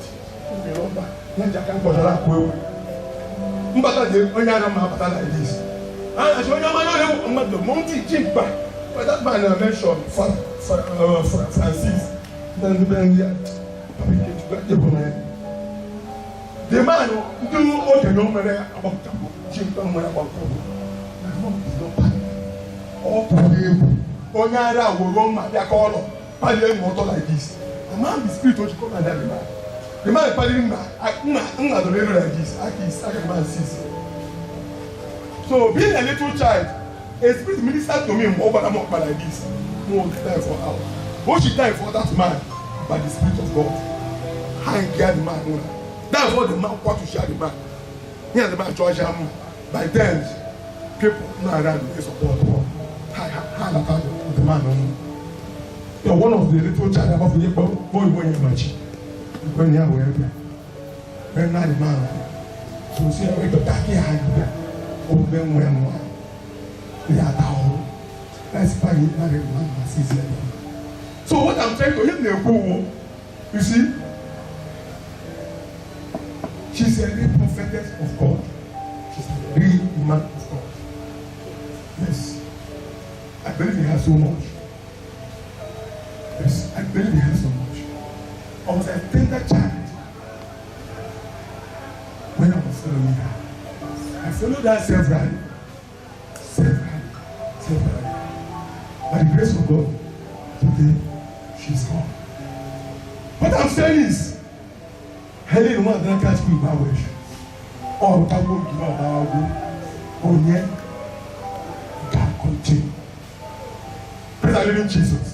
Be Lord, not Jacka for that well. But I did when I'm like this. I show you my the Monty Jim back. But that man I mentioned Francis. Then the woman. The man do what you know about Jim don't know about trouble. My mom is not bad. All to him. Onyara will run my color. Paddling motor like this. The man is spiritual to come and have the man. The man is paddling back. I'm not the little like this. I can man sees. So being a little child, a spirit ministered to me over and up like this. No one died for her. What she died for that man by the Spirit of God. I get the man. That's what the man want to share the man. Here the man George him. By then, people not around the support. How the man. You're one of the little child of the boy Onyemachi. When you are wherever. Very nice man. So see, we got that here. Open when we are down. That's why you marry one season. So what I'm trying to hit me, you see, she's a real prophetess of God. She's a real woman of God. Yes, I believe in her so much. Yes, I believe in her so much. I was a tender child when I was following her. I followed her self-rally. By the grace of God, today she's gone. What I'm saying is, Helen Nwadinakachukwu Bawesh, or Tabu Gibabagu, Onye, God continue. Praise the living Jesus.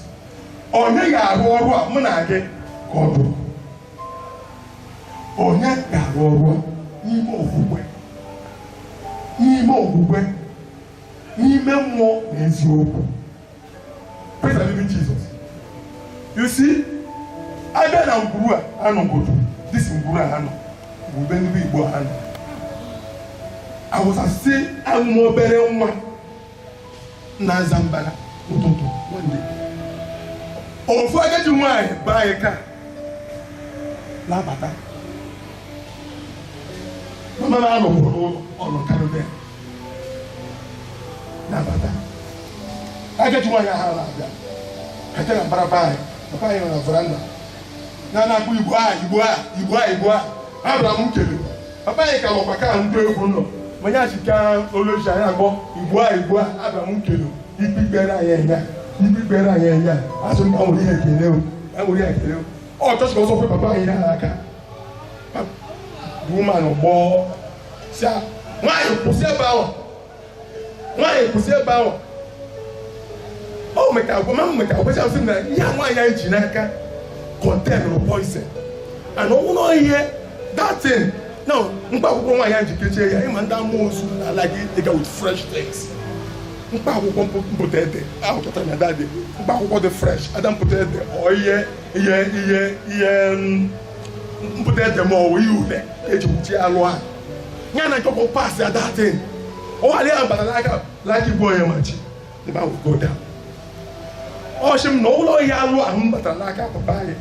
Onye Garoa, Munage, God. Onye Garoa, Nimo Gugwe, Nime Mo Nezio. Praise the living Jesus. You see, I bet I'm Guru, I don't go to this Guru, I know. We bend the Igbo hand. I was a say, I'm more better one. Nazambala, one day. Oh, if I get you mine, buy a car. La Bata. Mama, I don't go on Canada. La Bata. I get you one. I tell him, Papa, Papa, you're on a veranda. Nana, Igbo. Abraham Kelu. Papa, you can walk out and do it. When you can always say, Igbo, Abraham Kelu. You be better, you be better. I don't know what I will hear you. Oh, just go so Papa in Alaka. Woman or boy. Sir, why you push about? Why you push about? Oh, my God, what's something that young one Jinaka contain no poison. And all here that thing. No, Mpa education, him and that most like it, they go with fresh things. Mpa put it out of that day. Mpa the fresh, I don't put it there. Oh, yeah, put it there more with you there. Ejuchialwa. Yana go pass that thing. Oh, I am but like IGBO ONYEMACHI. The man will go down. Oh, she no lawyer, but I like a papaya.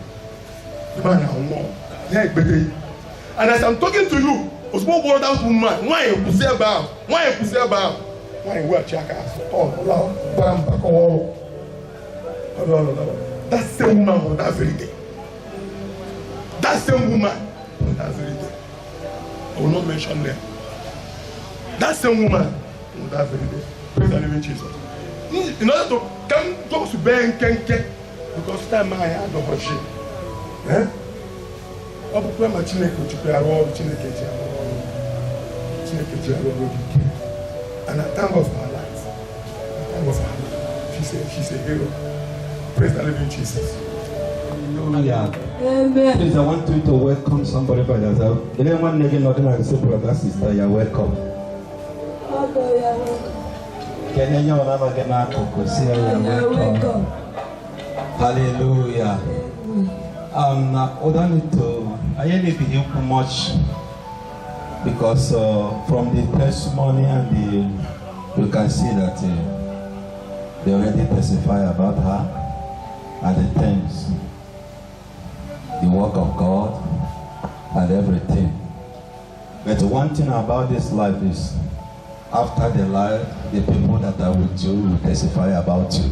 The man now more. And as I'm talking to you, was more world out woman. Why you pussy about? Why you pussy about? Why you work your ass? Oh, that same woman was that very day. That same woman was that very day. I will not mention them. That same woman was that very day. Praise the living Jesus. In order to come talk to Ben Kenke, because time I had no worship. Eh? And I thank God for her life. I thank God for her life. She's a hero. Praise the living Jesus. Hallelujah. Amen. Please, I want you to welcome somebody by yourself. Anyone making nothing like say, brother, sister, you're welcome. Welcome. Hallelujah. I really believe too much because from the testimony and you can see that they already testify about her and the things, the work of God and everything. But one thing about this life is after the life, the people that are with you will testify about you.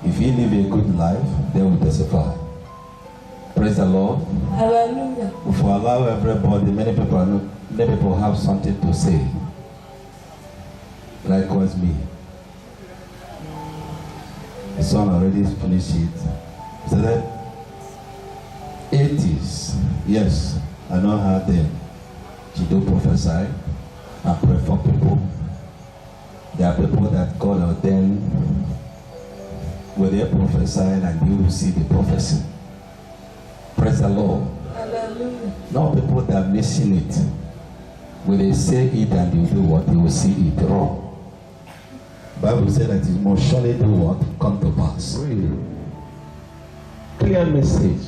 If you live a good life, they will testify. Praise the Lord. Hallelujah. If we allow everybody, many people have something to say. Likewise me. The son already finished it. So that 80s, yes, I know how she do prophesy and pray for people. There are people that God ordained when they prophesy and you will see the prophecy. Praise the Lord. Hallelujah. Not people that are missing it. When they say it and you do what, you will see it wrong. Bible says that it must surely do what? Come to pass. Really? Clear message.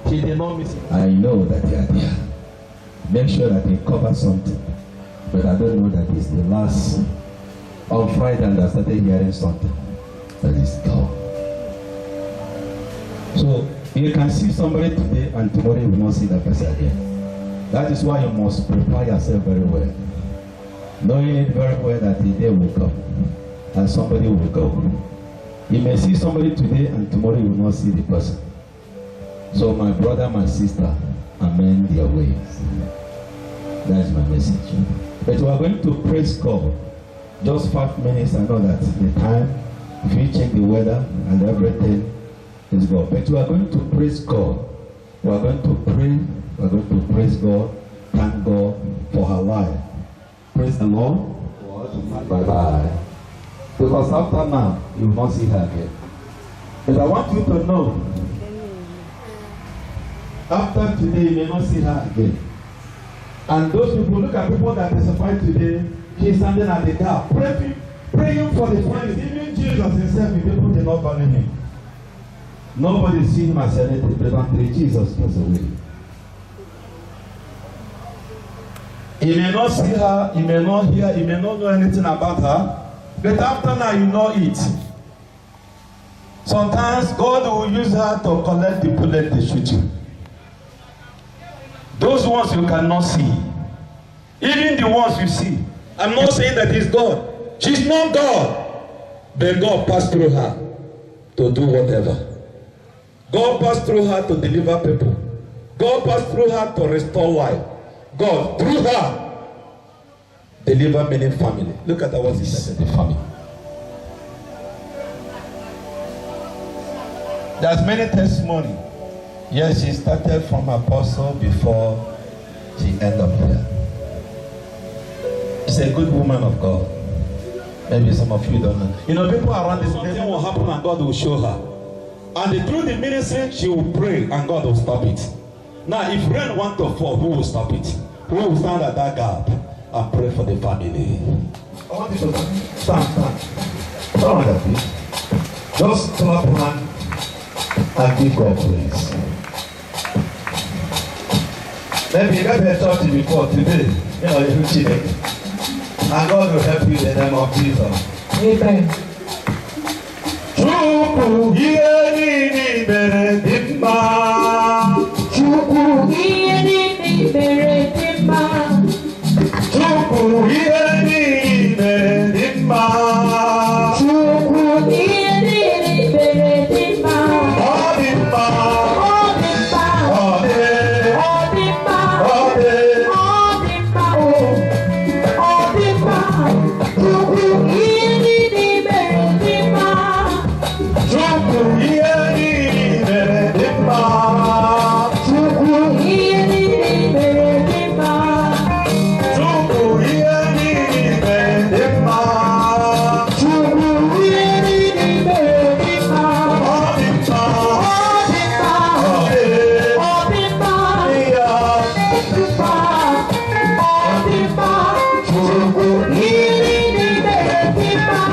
She did not miss it. I know that they are there. make sure that he covers something. But I don't know that it's the last. On Friday, and I started hearing something that is gone. So you can see somebody today, and tomorrow you will not see that person again. That is why you must prepare yourself very well, knowing it very well that the day will come and somebody will go. You may see somebody today, and tomorrow you will not see the person. So my brother, my sister, amend their ways. That is my message. But we are going to praise God. Just 5 minutes. I know that the time, if you check the weather and everything, is God. But we are going to praise God. We are going to pray. We are going to praise God. Thank God for her life. Praise the Lord. Bye-bye. Because after now, you will not see her again. But I want you to know, after today, you may not see her again. And those people, look at people that testify today, she's standing at the gap, praying for the friends. Even Jesus himself, if people did not value him. Nobody see him as anything, but until Jesus passed away. He may not see her, he may not hear, he may not know anything about her, but after now you know it. Sometimes God will use her to collect the bullet they shoot you. Those ones you cannot see. Even the ones you see. I'm not saying that he's God. She's not God. But God passed through her to do whatever. God passed through her to deliver people. God passed through her to restore life. God, through her, deliver many families. Look at what he said, the family. There's many testimony. Yes, she started from apostle before she ended up here. She's a good woman of God. Maybe some of you don't know. You know, people around this, something will happen and God will show her. And through the ministry, she will pray and God will stop it. Now, if rain wants to fall, who will stop it? Who will stand at that gap and pray for the family? I want you to stand. Stand on that feet. Just clap hand and give God praise. Maybe you got to church before today, you know, you're cheating. And God will help you in the name of Jesus. Amen. Chukwu ihe niile mere dị mma. Chukwu ihe niile mere dị mma. Chukwu ihe niile mere dị mma. Chukwu ihe niile mere dị mma. Ọ dị mma. Ọ dị mma. Ọ dị mma. Ọ dị mma. Ọ dị mma. Ọ dị mma. Chukwu ihe niile mere dị mma. Chukwu ihe niile mere dị mma. Chukwu ihe niile mere dị mma. Chukwu ihe niile mere dị mma. Chukwu ihe niile mere dị mma. Ọ dị mma. Ọ dị mma. Ọ dị mma. Ọ dị mma. Chukwu ihe niile mere dị mma.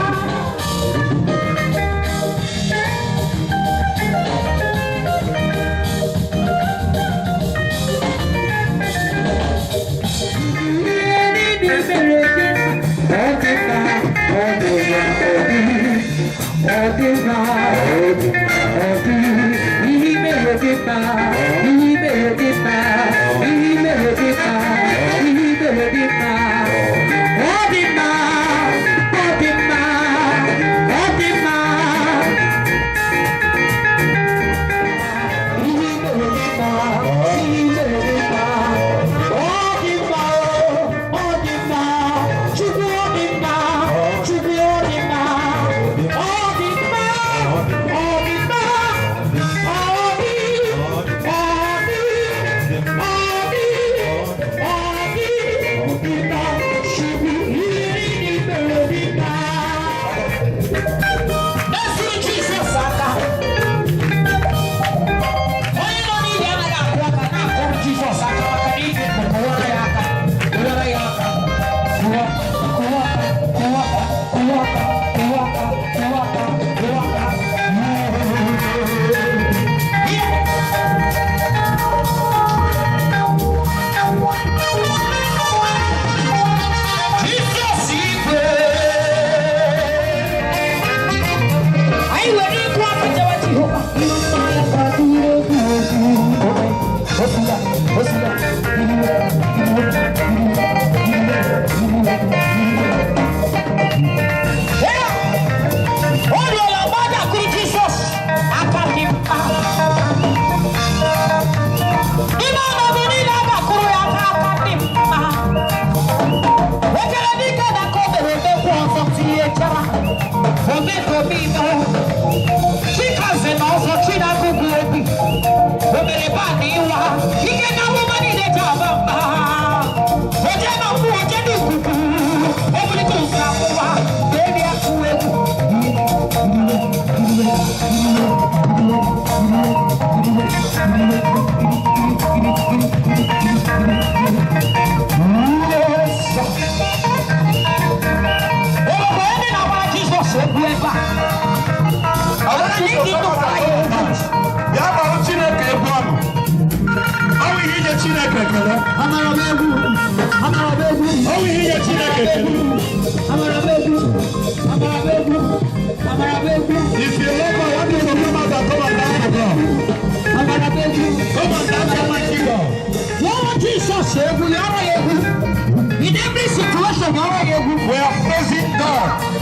Oh,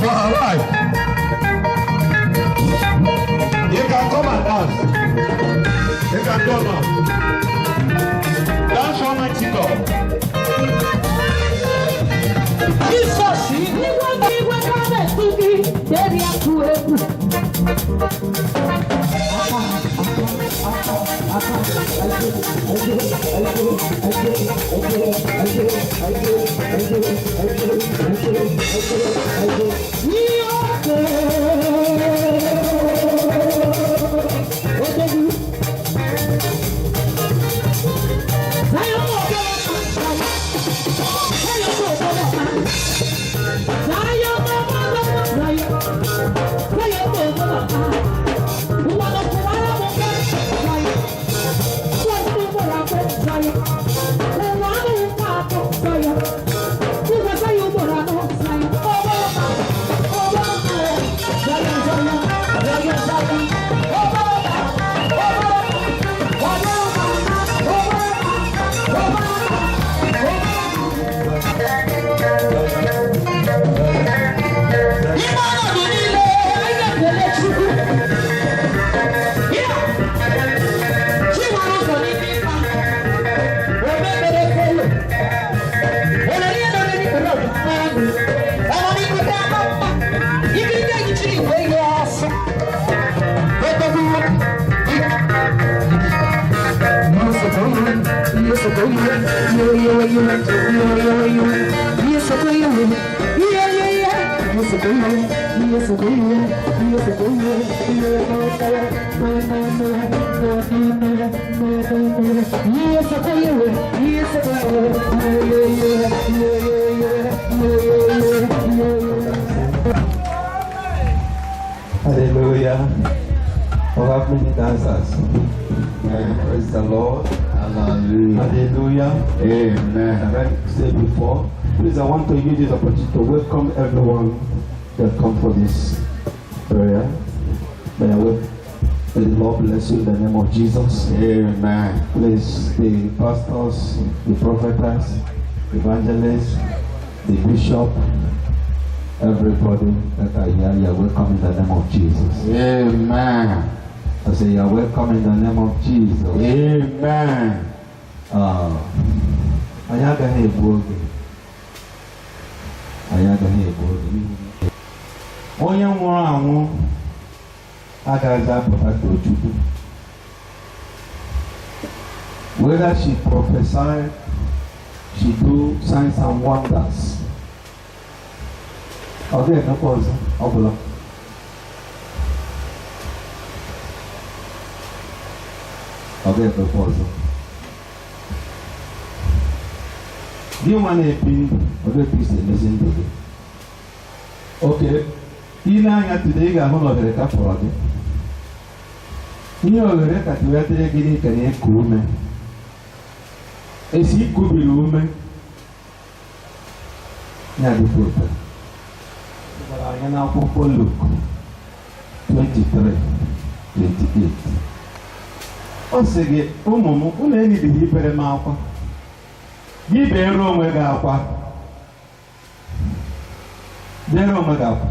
for her life. You can come and dance. You can go now. Dance Almighty God. Jesus, we want to be very Akwu. Hallelujah. Oh, how many dancers? Praise the Lord. Hallelujah. Hallelujah. Amen. As I said before, please, I want to use this opportunity to welcome everyone that come for this prayer. May the Lord bless you in the name of Jesus. Amen. Please, the pastors, the prophetess, evangelists, the bishop, everybody that are here, you are welcome in the name of Jesus. Amen. I say you are welcome in the name of Jesus. Amen. Onye nwụrụ anwụ agaghị apụta Chukwu. Whether she prophesied, she do signs and wonders. Okay, no pause. Obula. Okay, no pause. You want to be a Christian, listen to me. Okay. Today, you are going to get for it. You are going to get to where they get in a cool man. A sea could be woman. Now, the photo. I am now for Luke 23, 28. Osege, Umumu, Uneni the Hebrew Malpa. Give a room with Alpha. The room with Alpha.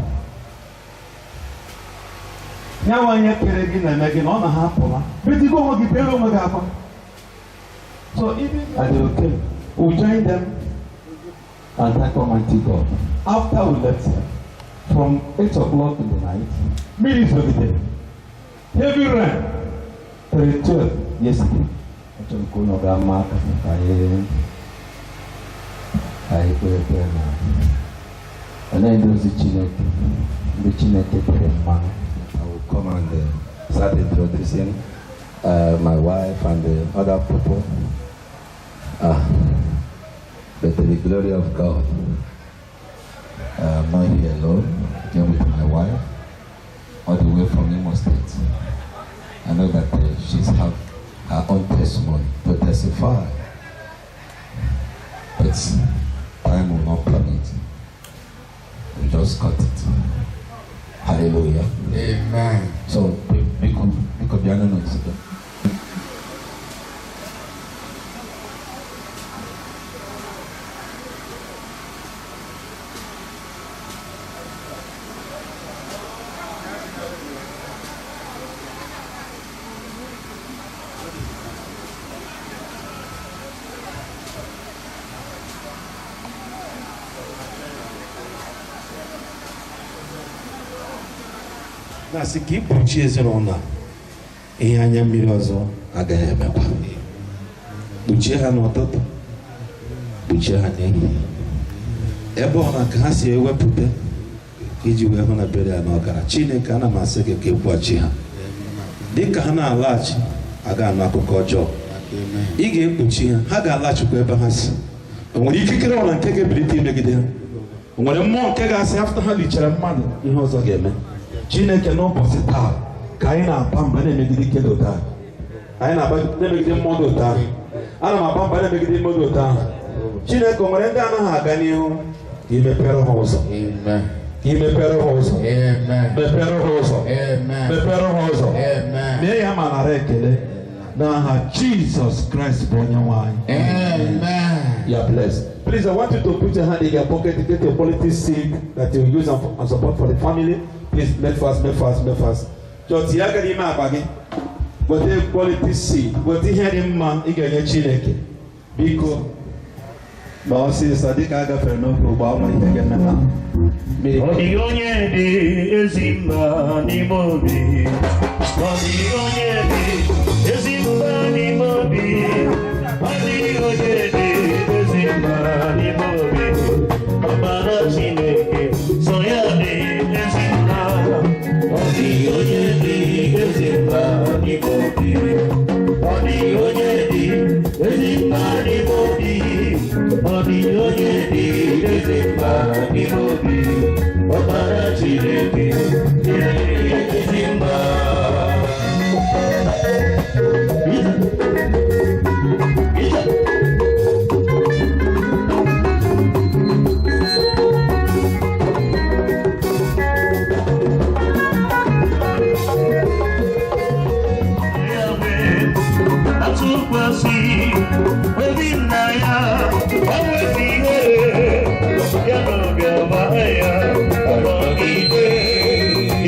Now I am carrying and making on a half hour. But you go with the room with Alpha. So even I do okay. We join them and thank Almighty God. After we left here, from 8 o'clock in the night, minutes of the day, heavy rain, 12 yesterday. Actually, go no grandma, I and then there's the Chineke man. I will come and start introducing my wife and the other people. But to the glory of God, I'm not here alone. I came with my wife, all the way from Enugu State. I know that she's have her own testimony to testify. But time will not permit. We just cut it. Hallelujah. Amen. So, because we are not today. na-asị ka ikpuchi ezinụlọ ihe anya mmiri ọzọ agaghị emekwa. Kpuchie ha n'ụtụtụ, kpuchie ha n'ehihie, ebe ọ na ka ha si ewepụta iji wee hụ na bere ya n'ọkara. Chineke, ana m asị gị ka ịkwụghachi ha dịka ha na-alaghachi, aga anụ akụkọ ọjọọ. Ị ga-ekpuchi ha, ha ga-alaghachikwa ebe ha si. O nwere ikikere ọla nke ga-ebilite imegide ha, o nwere mmụọ nke ga-asị afta ha lichara mmadụ ihe ọzọ ga-eme. Chineke, n'ụbọchị taa ka anyị na-aba mba na-emegide ike dị ụtọ ahụ, anyị na-aba na-emegide mmụọ dị ụtọ ahụ, ana m aba mba na-emegide mmụọ dị ụtọ ahụ. Chineke, o nwere ndị anaghị aga n'ihu, ka imepere ha ụzọ, imepere ha ụzọ, mepere ha ụzọ, mepere ha ụzọ, mee ya ma nara ekele n'aha Jesus Christ bụ onye nwe anyị. Amen. You are blessed. Please, I want you to put your hand in your pocket to get your quality seed that you use and support for the family. Please, make fast, make fast, make fast. Just ya gari ma abagi. But the quality seed, but the head in man, you get Chineke. Biko, but sister, the guy got no problem. You get na. Odionye di ezimba ni mobi. Odionye di ezimba ni mobi. Odionye di ezimba ni mobi. Abara Chineke soya di ezimba. Odionye di ezimba ni mobi. Odionye di ezimba ni mobi. Odionye di ezimba ni mobi. Obara Chineke ezimba. Atukwasi obinaya owefihe yano biamaya amagide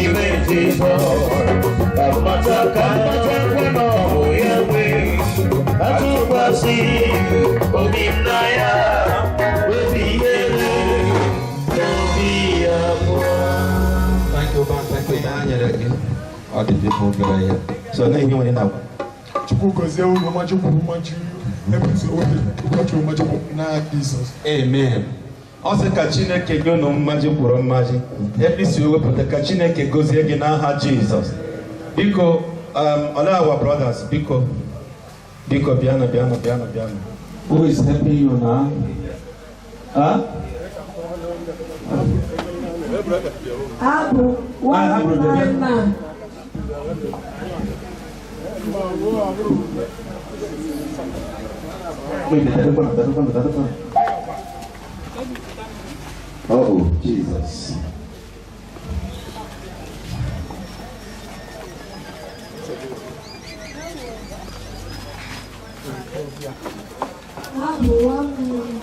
imejizo amataka kwano yawe. Atukwasi obinaya owefihe Obiagu. Thank you, man. Thank you. All the people that are here. So now you want to Amen. Also, ka Chineke gị unu mmaji kwuru mmaji, ebe isi wepụta ka Chineke gozie gị n'aha Jesus. Biko, all our brothers, biko, biano. Who is helping you now? Huh? Abu, one man. Oh, Jesus. Abu, one man.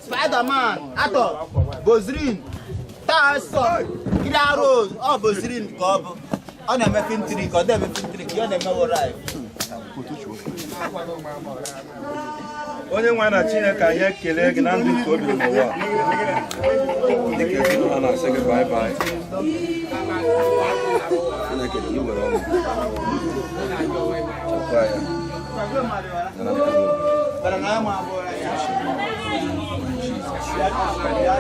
Spider-Man, Ato, Bozrin, Tasso, Kidaros, oh Bozrin, Cobb, on a making trick, or them making trick, you're never arrive. Onye nwe na Chineke anyị ekele gị na ndụ nke obi n'ụwa dịka ezinụlọ na-asị gị bye bye. Chineke dị nwere ọmụ chekwa ya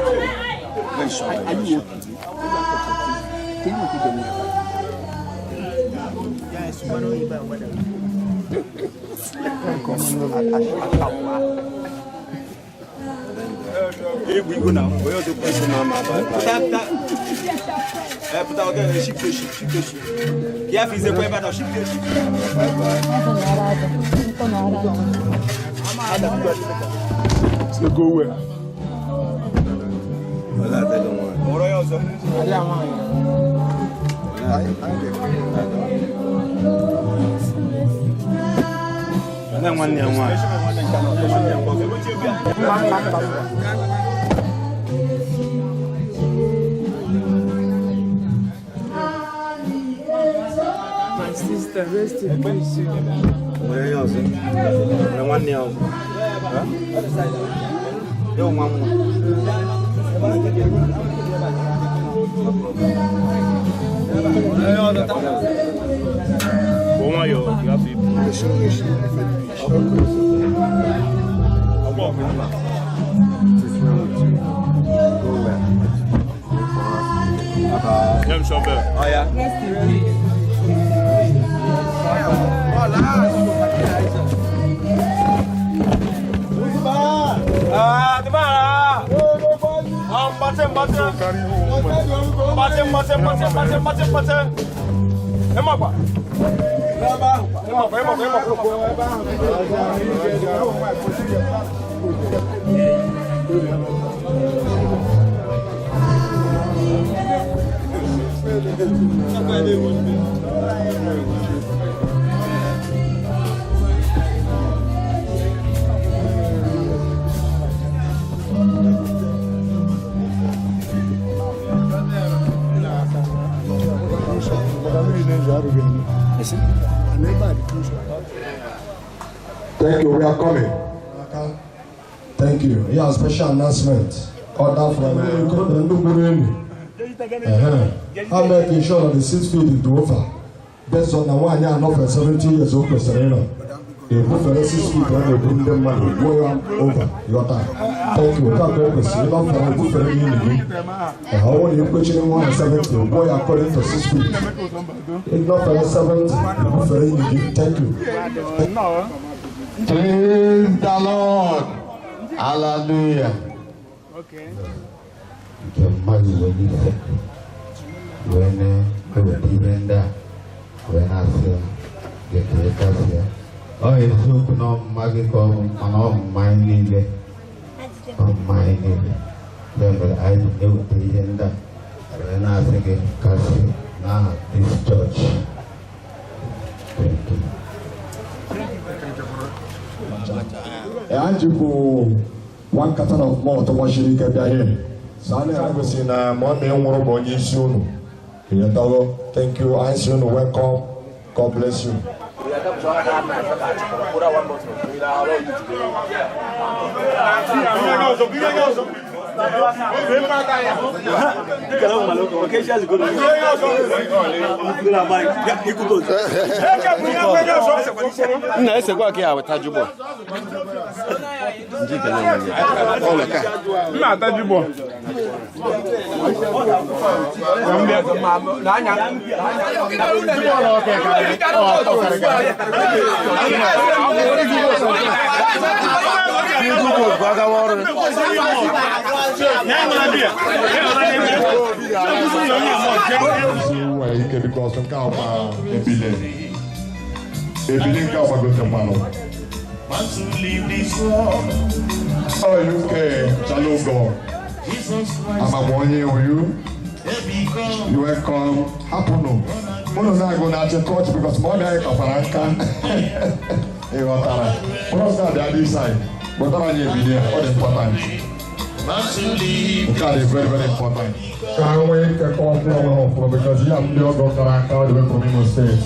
Egwu na onye ọzọ kwesịrị na ama puta oge ship to ship ya fize kwa eba na ship to ship so go where wala ta don wa oro yo so na nwanne ya nwa My sister, rest in peace. where you so na nwanne ya yo mama Como yo, ya vi. J'aime chanter. Oh yeah. Ah, di mana? Baca. Emang apa? Thank you, we are coming. Thank you. Yeah, special announcement. Order from Enugu. I'm making sure that the 6 feet is over. Based on the 1 year and over 17 years old, they put for the 6 feet and they bring them money. Go over your time. Thank you. Thank you. You don't have to put for the how old you question 170? Go according to 6 feet. It's not for the 70. You put for the thank you. Praise the Lord. Hallelujah. Okay. When I say, get to the cassia. Oh, it's so no magical, and my name. Then I do the end. When I say, cassia, now this church. Thank you. And you go 1 carton of malt to wash it here. Sana yagosi na mwambe nworo bonyi isi unu. Thank you. I see you. Welcome. God bless you. Because of Kawa, Ebile Kawa Gotemano. Want to leave this world? Oh, UK, Chalogo. I'm a 1 year with you. You welcome. Hapuno. Mono na go na church because money I kaparanka. Eh, what are? What's that the other side? But I'm here be there. All important. That is very, very important. Can't wait to come from because you have the doctor and how to from Enugu State.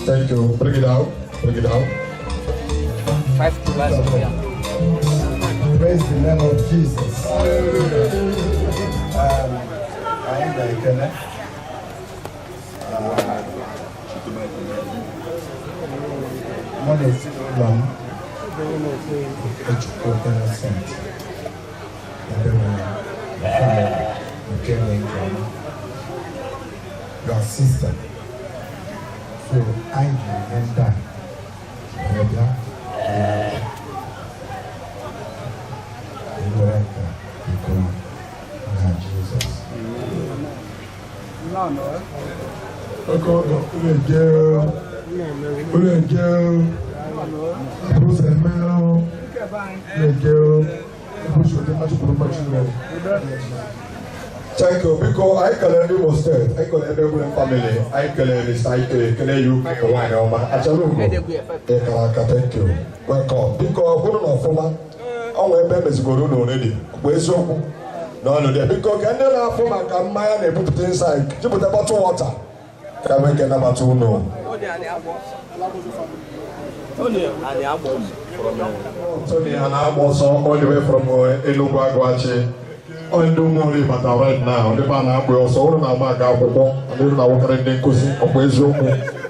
Thank you. Bring it out. Bring it out. 5 glasses. Praise the name of Jesus. I am the Kenneth. Modest long. Your sister. So I remember. Jesus. Thank you. Because I can Enugu State, I can Enugu family, I can recite, can you wine over thank you. Welcome. Because we don't know for our members go to already. Where's your no, because can you not form a camera and put it inside? You put a bottle of water. Can we get number 2 no? Tony and Amos all the way from Elugwu Achi. On do more but right now. The man we also own our mark out and then I walk in the cousin of Wezoku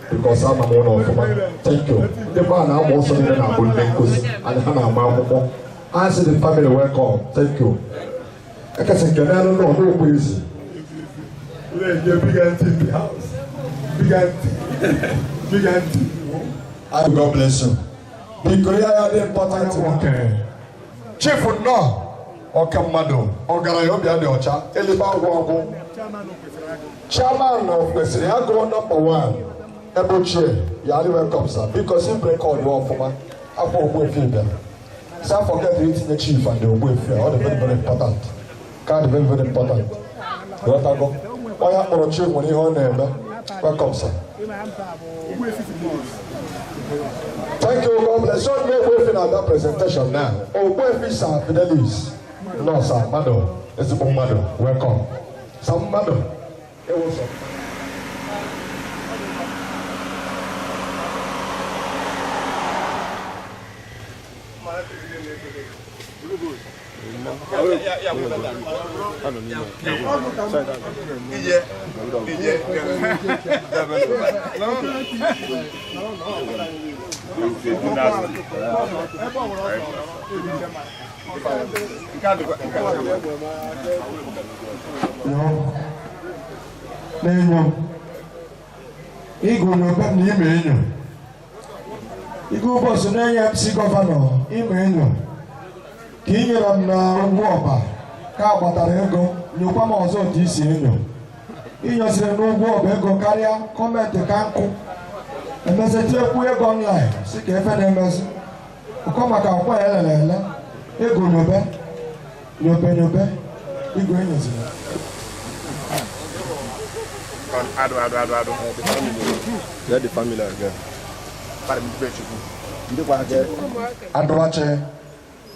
because I'm a one of them. Thank you. The man I'm also in a building cousin and Hannah Mammo. Answer the family welcome. Thank you. I can say, can I don't know no easy. Big empty house. Big empty. Big empty. God bless you. Because I had the important thing. Chief would know. Okamado, Ogarayobi Ocha, Eliba Wago, Chairman of Okwesiriagu #1, Ebuche, Yali welcome sir, because he break all the wall for me. I for Okwesiriagu. Some forget the eating the chief and the Okwesiriagu, all the very, very important. Very, very important. What I go? Why am I chief when you on them? Welcome sir. Thank you, God bless you. We're waiting at that presentation now. Okwesiriagu Fidelis. No, sir, madam. It's a madam. Welcome. Some madam. It was Nenyo Igo no ba ni menyo Igo boss na ya MC governor imenyo Kinyere na Ugwoba ka agbatara ego nyokwa ma ọzọ dị isi enyo Inyosire na Ugwoba ego karịa kọmentị ka nkụ emeseti ekwu ego online si ka efe na-emezi ụkọ maka akwa elelele ego nyobe Igo enyozire Let the family again. Aduache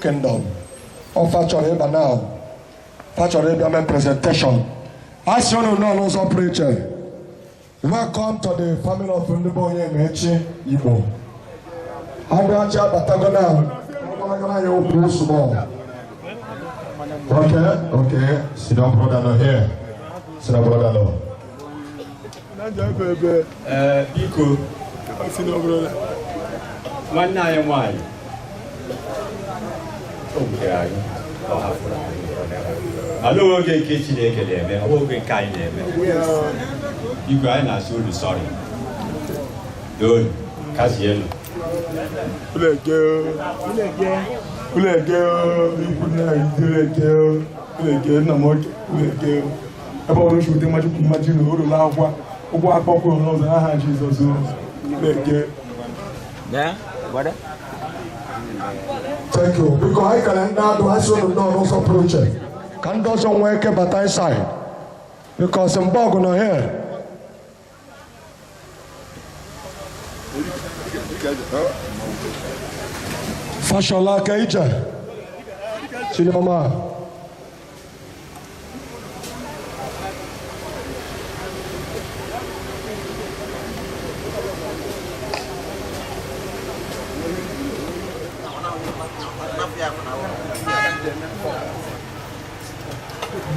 Kingdom. Offer Choreba now. Factory Government presentation. As you know, also preacher. Welcome to the family of Enugu Onyemechi IGBO. Achi Batagona. Okay. Sit down, brother, no here. Sit down, brother, no. Biko. Sit down, brother. One night, why? Okay. I know we'll get kitchen again. I will get kind of you grind us, you'll be sorry. Good. Casiel. Let go. No more. Let go. About to shoot much imagine who the love what popular knows I Jesus. Let go. Yeah, what? Thank you. Because I can now do as well also project. Can do some work but I side. Because I'm bogging on here. Fashola Kaija. Cinema.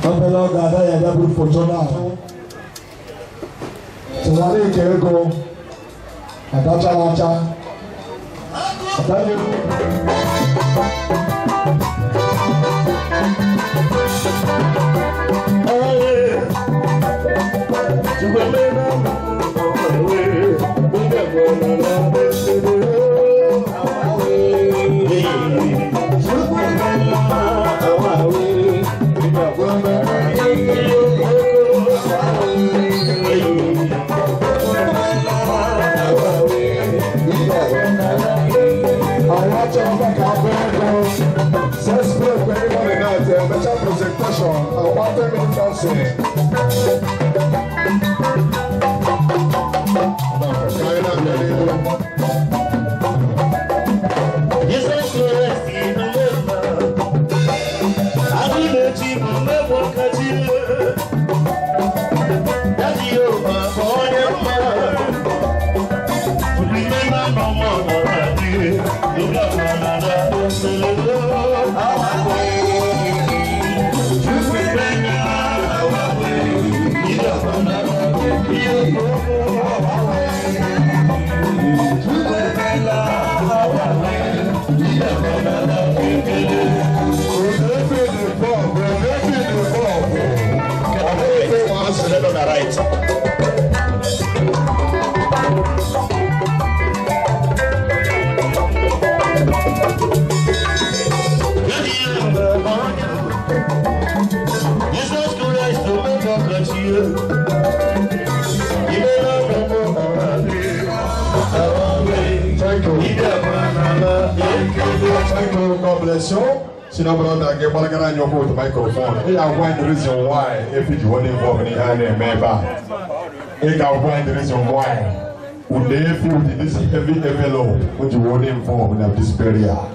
Hello, Gada, I have a photo now. So, what is it? Go. Adacha. Presentation, about 10 minutes also. God bless you. Sinon, brother, I get one on your microphone. I want the reason why if you want to involve in the member. I want the reason why. Would they feel this heavy load when you want to involve in this burial?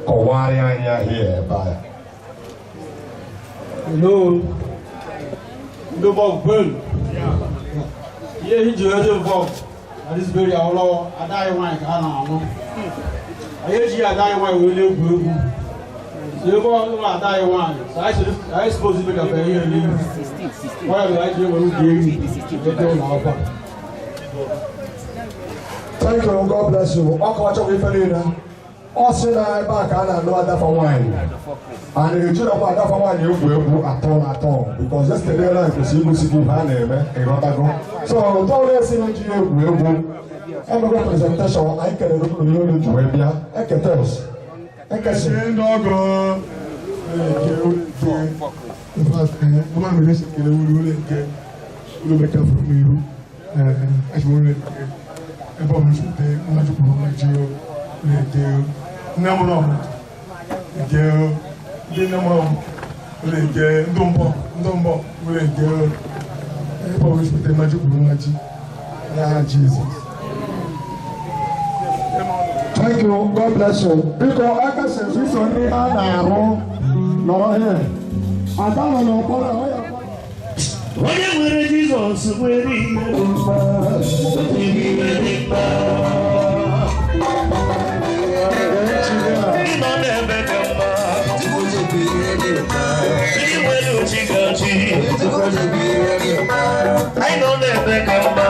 Kowari here by. No more burn. Here he just involved. At this burial, I die one. I hear I die one will live. So you go I die one. So I suppose you make a very why would I do when you give me? Thank you, God bless you. Also, I back and I know that for wine. And you should have that for wine, you will at all. Because yesterday night was you see good hand, so don't let you will go. I'm a representation. I can look at you to Arabia. I can tell us. I can say, dog. In fact, one minute, you will get from you. I will let Jesus. Thank you, God bless you. Because I can say this only an arrow, no here. Adala no para oya. Onye nwere Jizọs nwere ihe dị mma. Ịnọ n'ebe dị mma. Ndị nwere ochikachi. Anyị nọ n'ebe dị mma.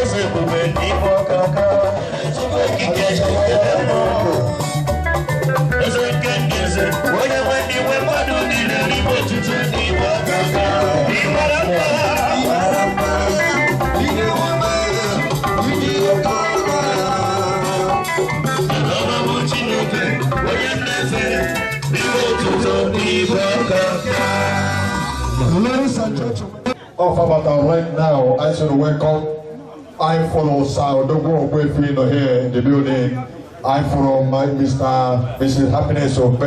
Eze Ladies and gentlemen, of Abata right now, I should welcome I follow Odogo Okwesiriagu here in the building. I follow my Mrs. Happiness Ope.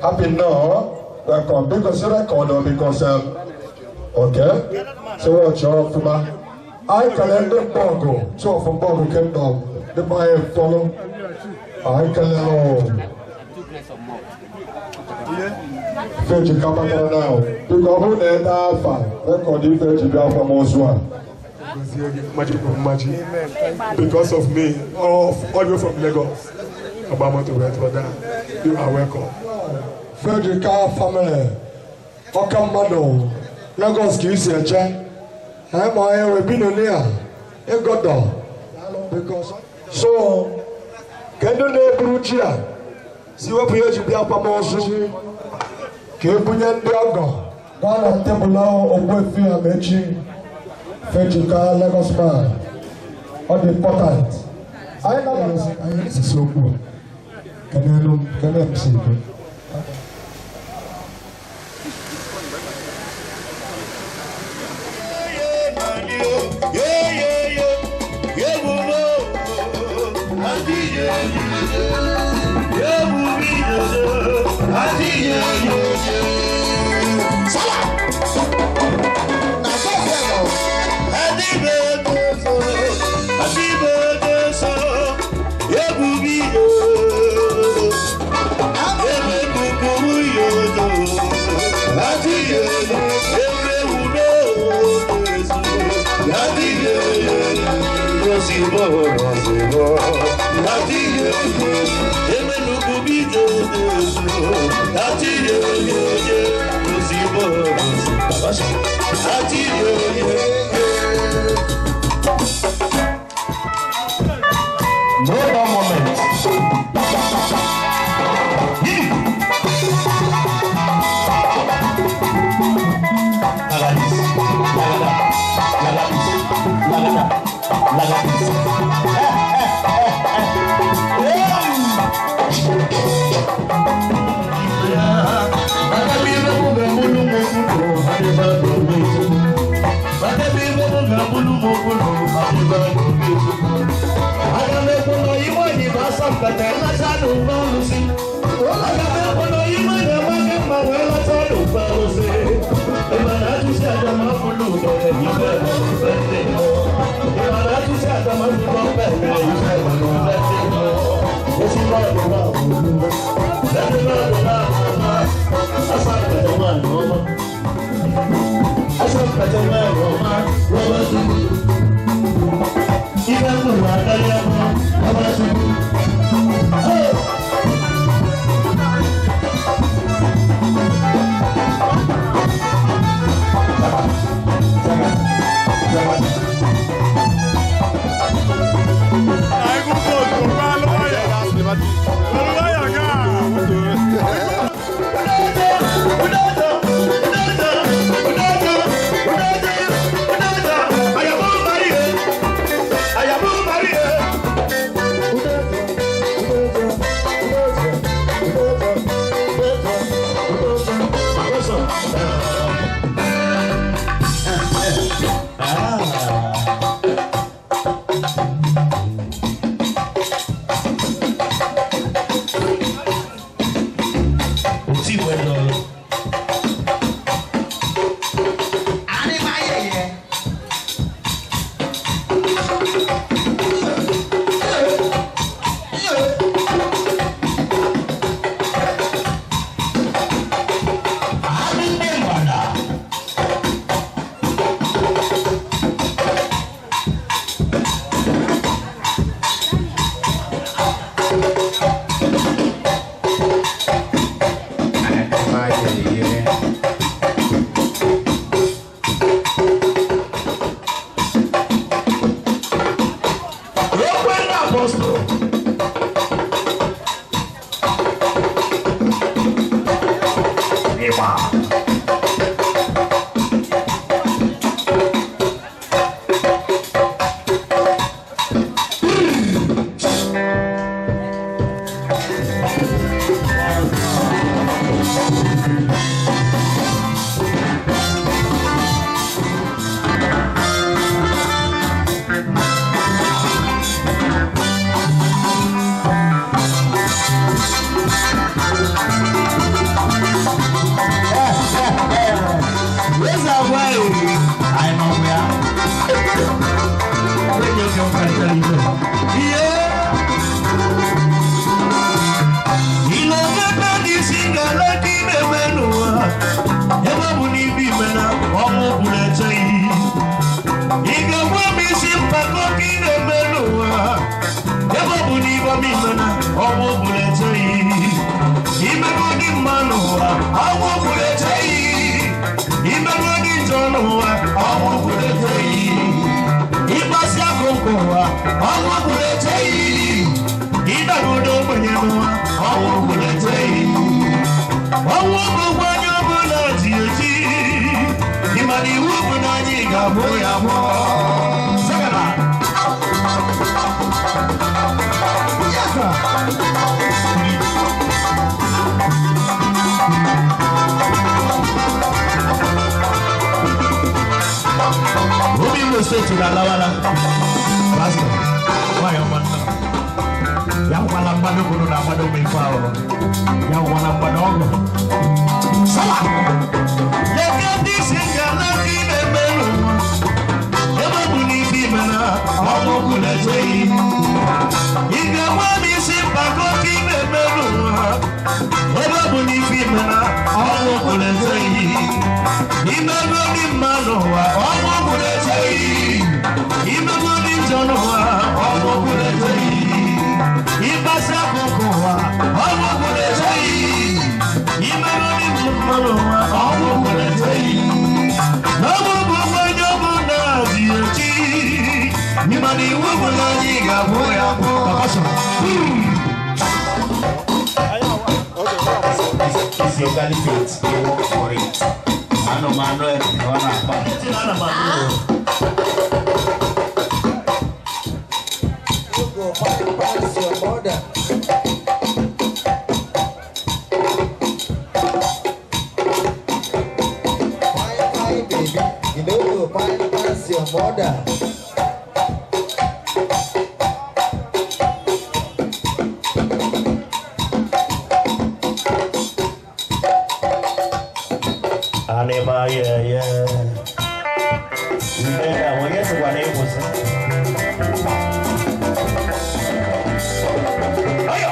Happy now, welcome because record because okay. So watch out for my. I can the Bongo, so from Bongo came down. The boy follow. I can Fetch a couple now. To go home and have record you fetch a from Oswan. Because of me, all the way from Lagos, Obama to wait for that. You are welcome. Frederica family, Okamado, Lagos Kisiacha, I'm a Rabinonia, a God. Because so, can you name Brucia? See what we have to be up on Mosu. Kepunyan Biago, one at Tebulao, Okwefia Mechi. Frederica Lagos man, all the important. I know this is so cool. Can I see it? ọnwụ bụrụ echeghị ịdagodo ogbenye n'ụwa ọnwụ bụrụ echeghị ọnwụ bụkwa onye ọbụla ji eji ịmana iwu bụ na anyị ga-abụ ya bụ sagara Enugu State na Lawala Pastor why you want ya wala mbado kuno na mbado mifao ya wala mbado sala leke disinga na kine melu eba buni bimena omo kule jei iga wani simpako kine melu eba buni bimena omo kule jei imego ni manowa omo kule jei imego ni jonowa omo kule jei ibasa kokowa omo kule jei imego ni manowa omo kule jei nomo bugwa nyomo na ziyochi nimani wubu na niga boya bo It's your delicate, you work for it. Ano Manuel, wana pa. Ano Manuel. You go bypass your mother. Bye, baby. You don't go bypass your mother. Aneba, yeah. Nenda, mwenyezi kwa nebu sa. Aya!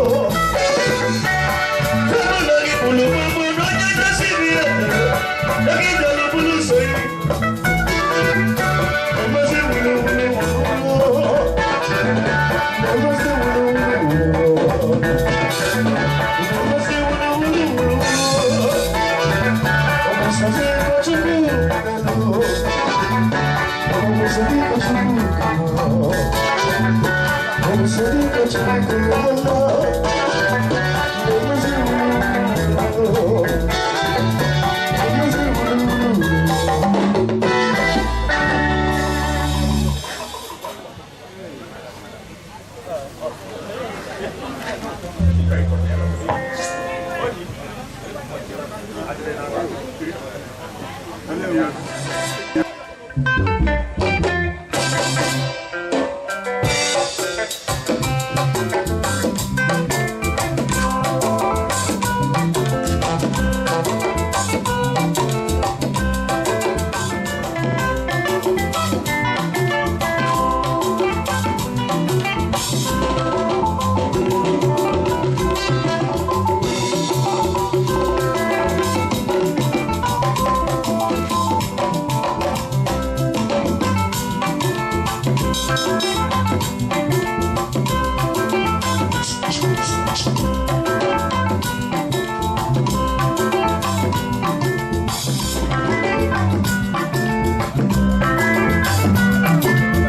Oh,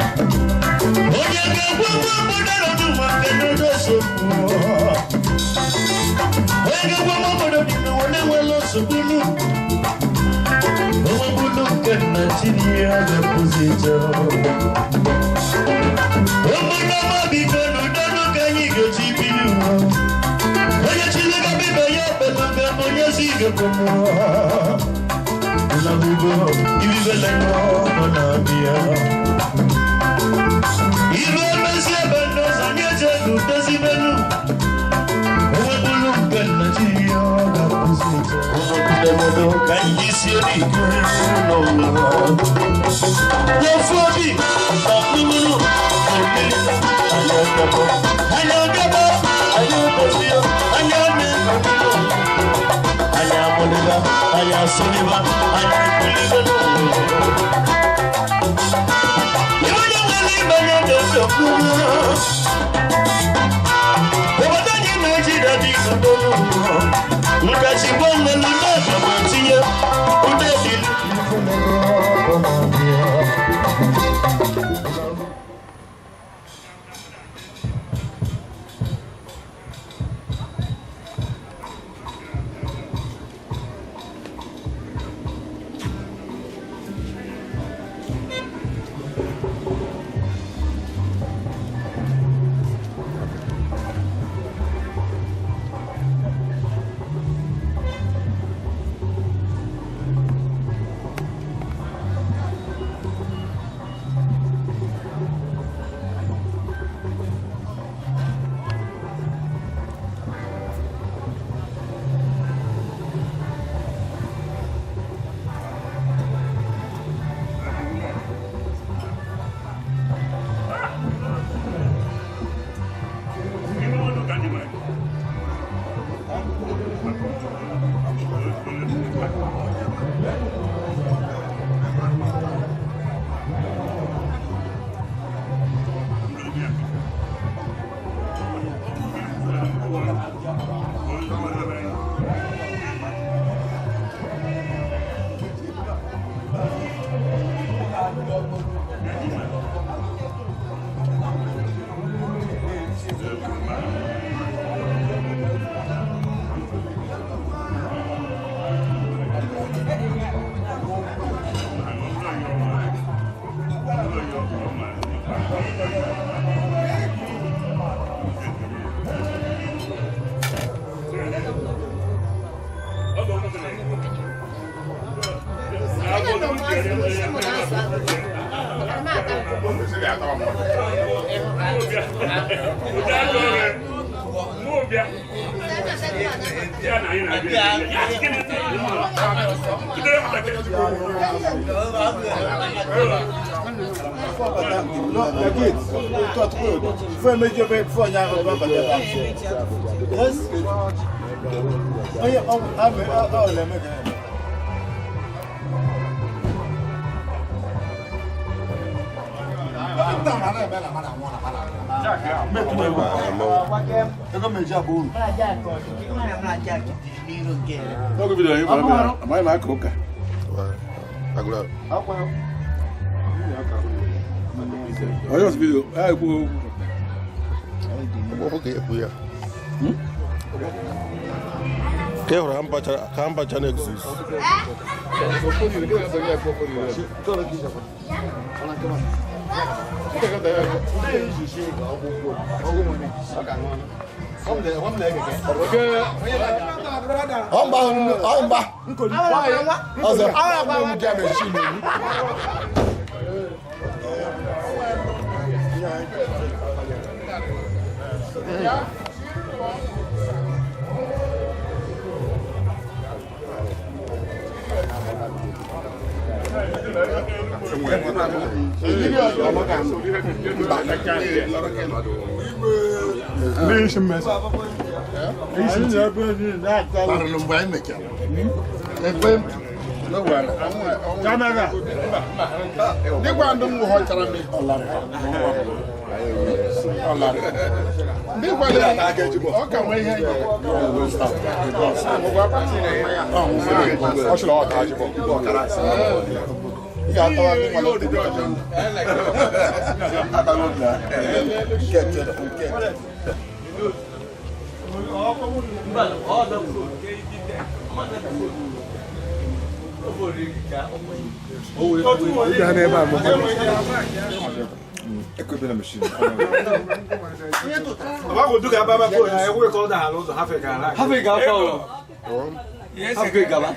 Okay, Gaba.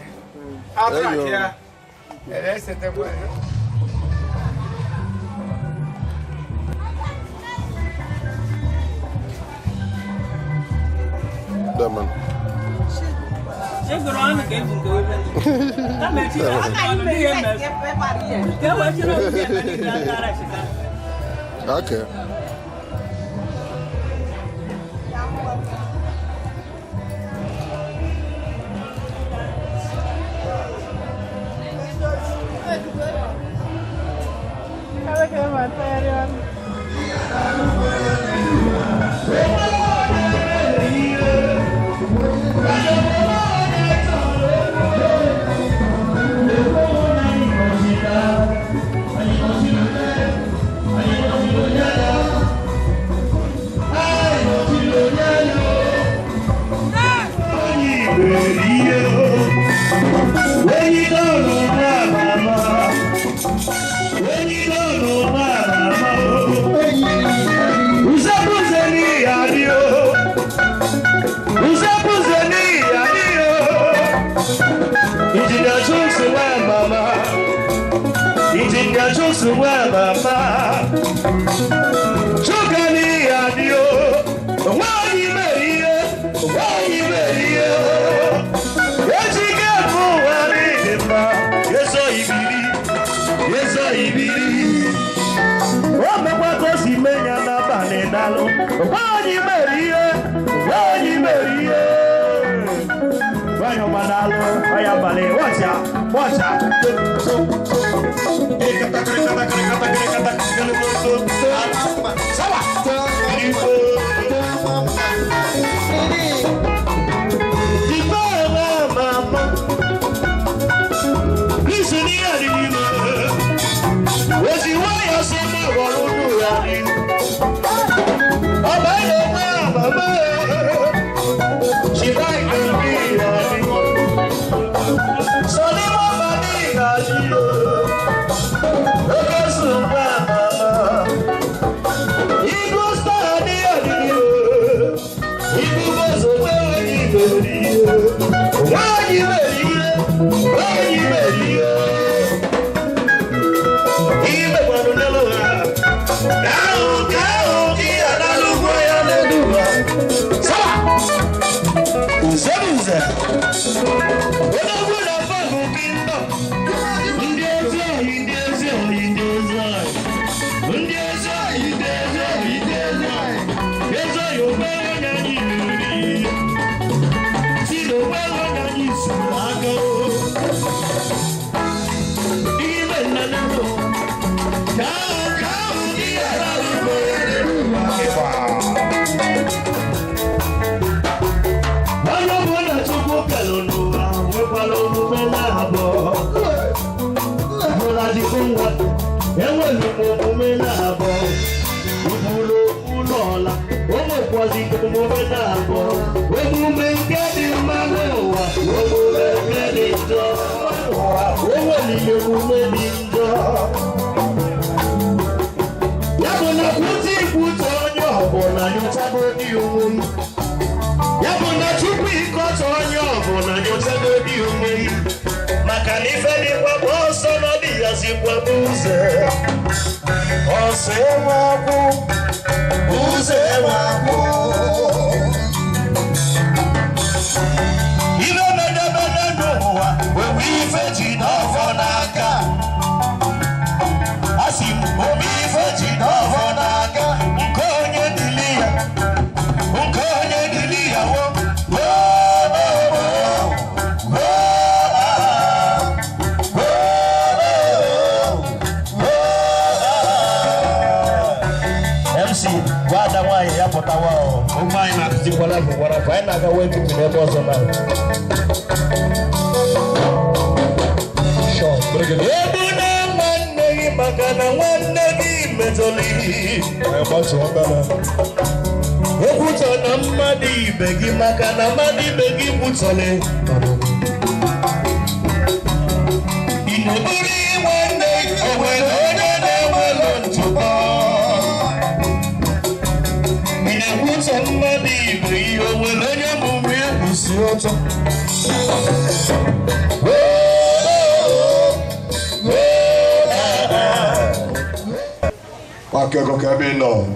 Daman. Okay.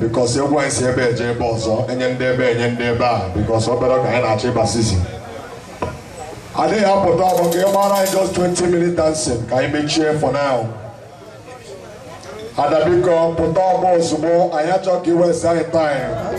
Because everyone is here, because I didn't have to talk about just 20 minutes dancing. Can you make sure for now? And I become put on boss more. I have to give us time.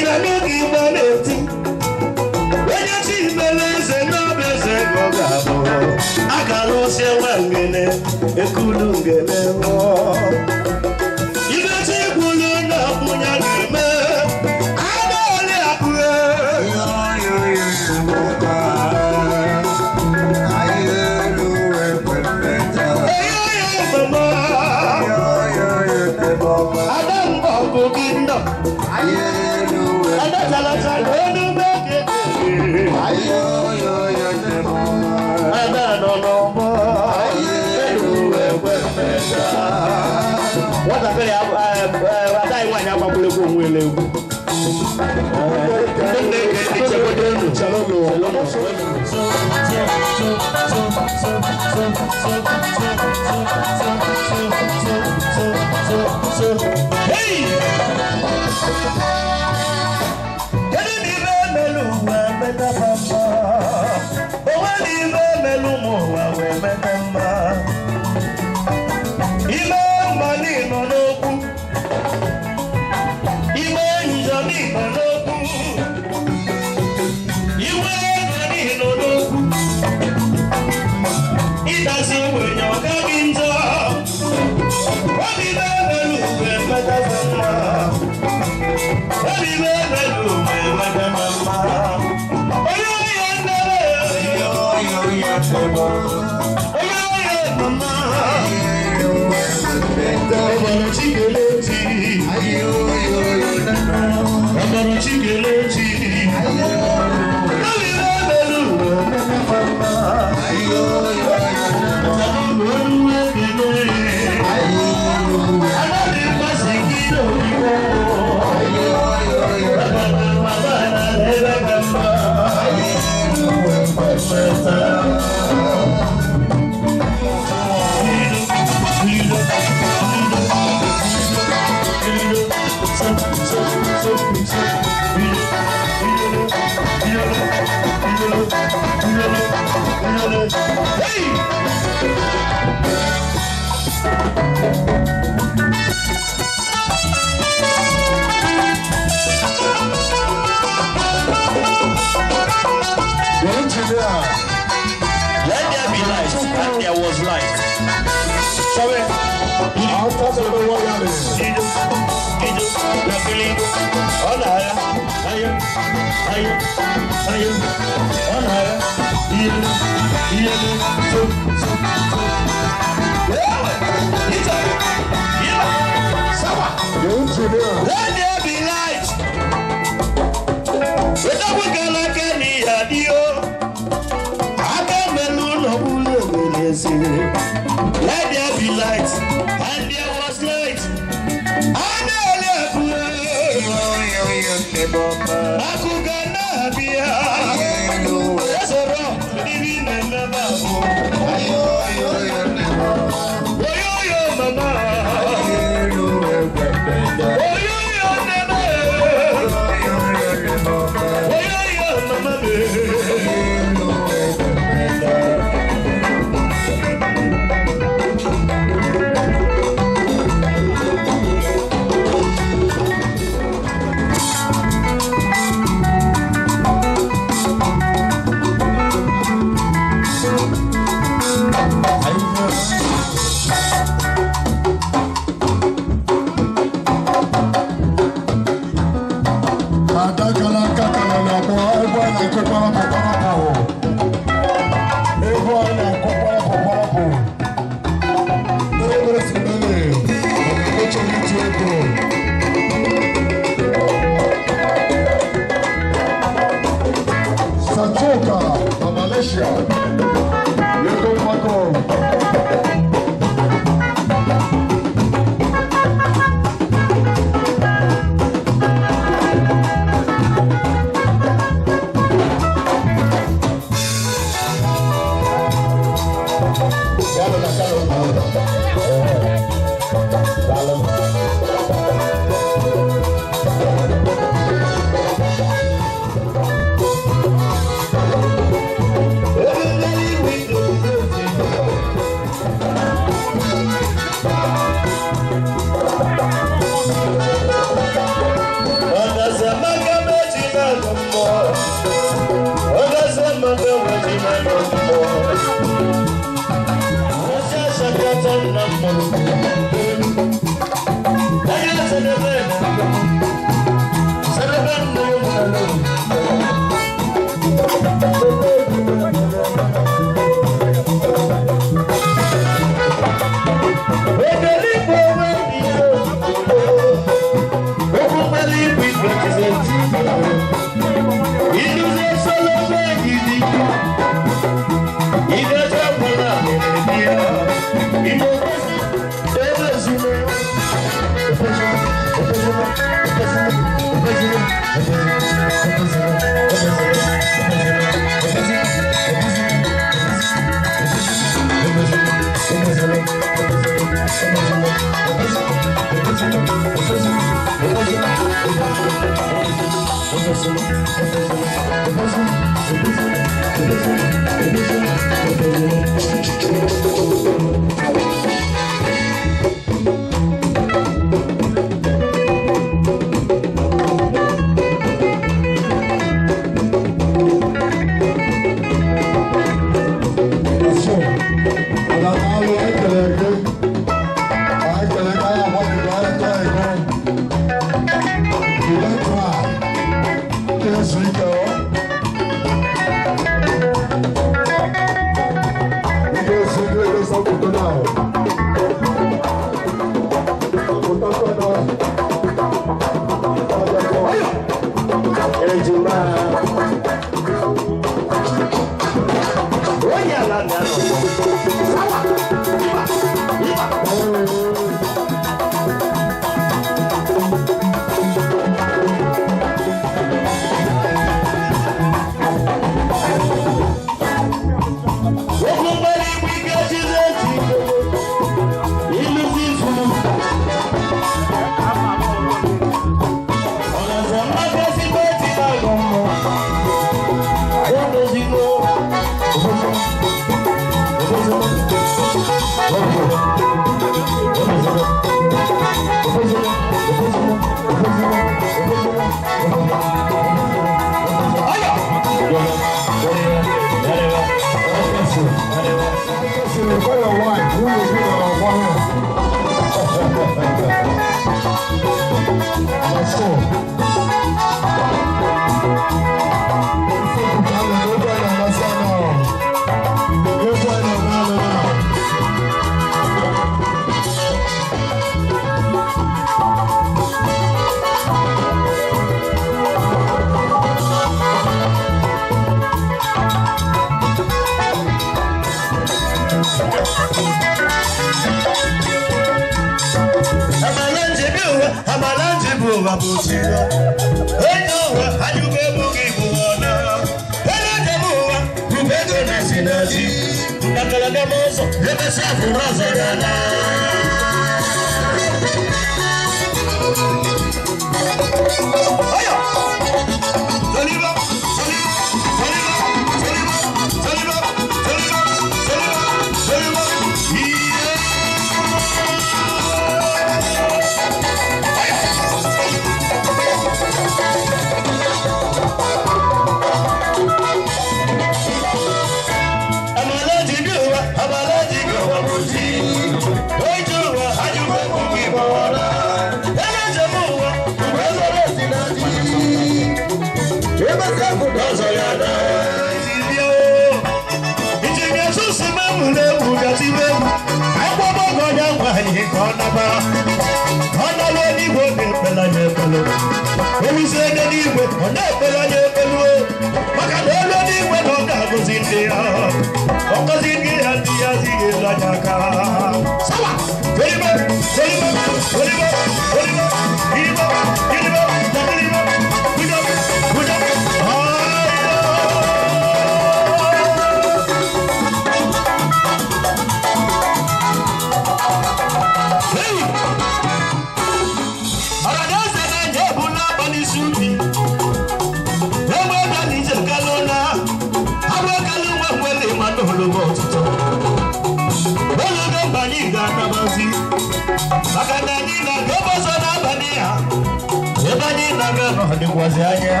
hazi anya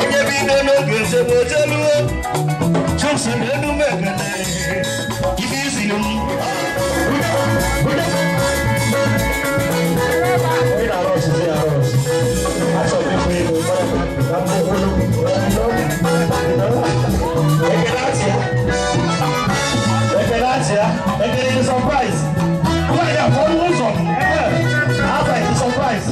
onye bido n'oge esemokwu chụsị n'elu mekene ibe izili m Ekele surprise. Why are you awesome? After surprise.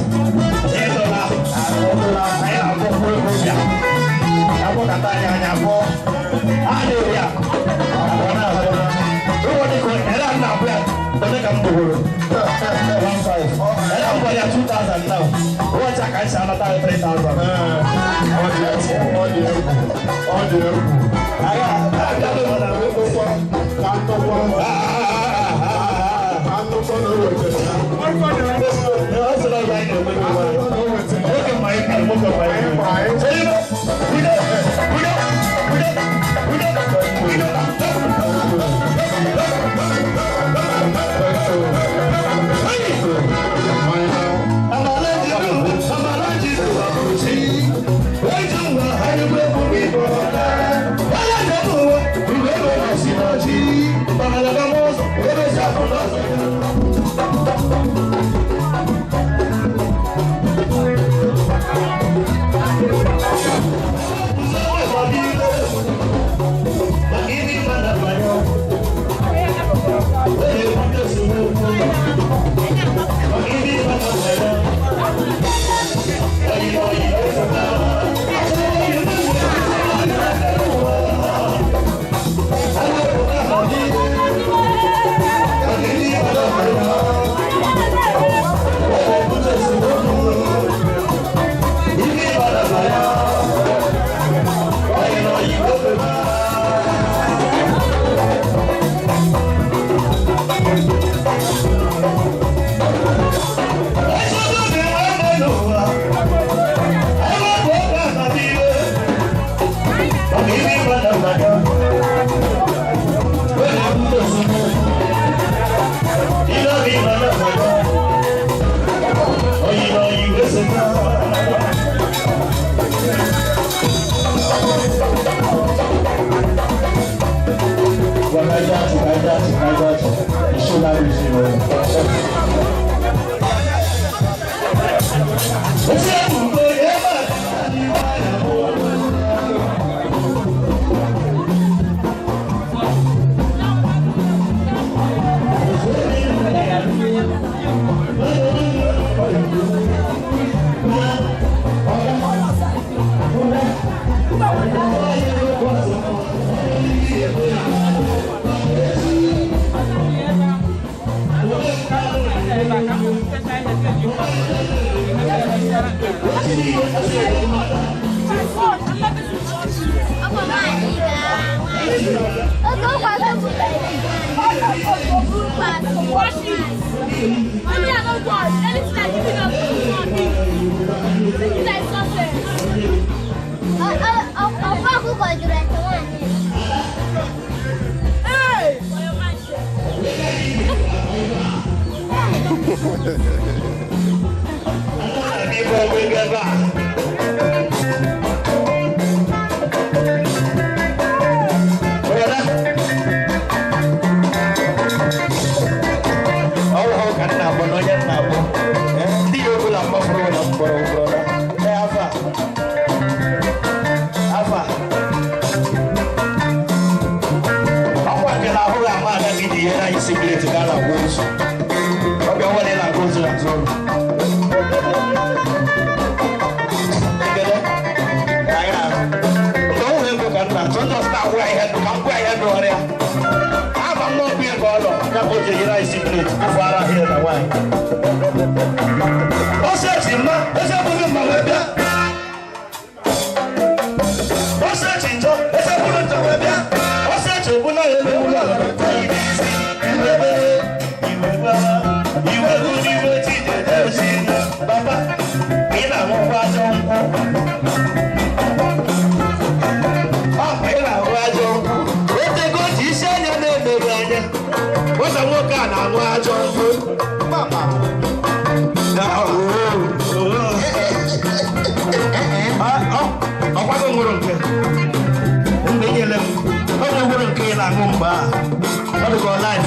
na-aṅụ mgbe a ọ dịka ọ laif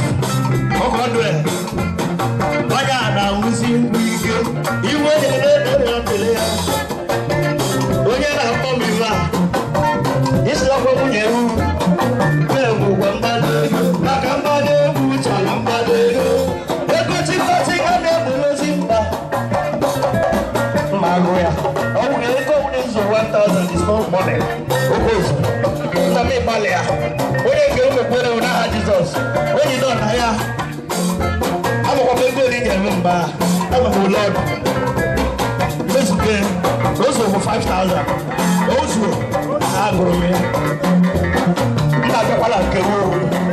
ọka ọdụ ya onye a na-anwụzi mgbu ike iwe na-ere ya mpele ya onye na-akpọ m iwe a isi ọkwa nwunye m na-egwu ụgwọ mgbado ego maka mgbado egwu chọrọ mgbado ego ego chikọchi ga na-egburozi mba mma agụ ya ọ nwere ego nwere ụzọ 1000 is not money oke ụzọ nna m ịgbalị ya onye nke o mekwere n'aha Jizọs onye nọ na ya agbakwa m ego ole nyere m mba ama m ụlọ ọdụ mezuke ozu bụ 5000 ozu ha gụrụ m ya m na-abịakwala nke m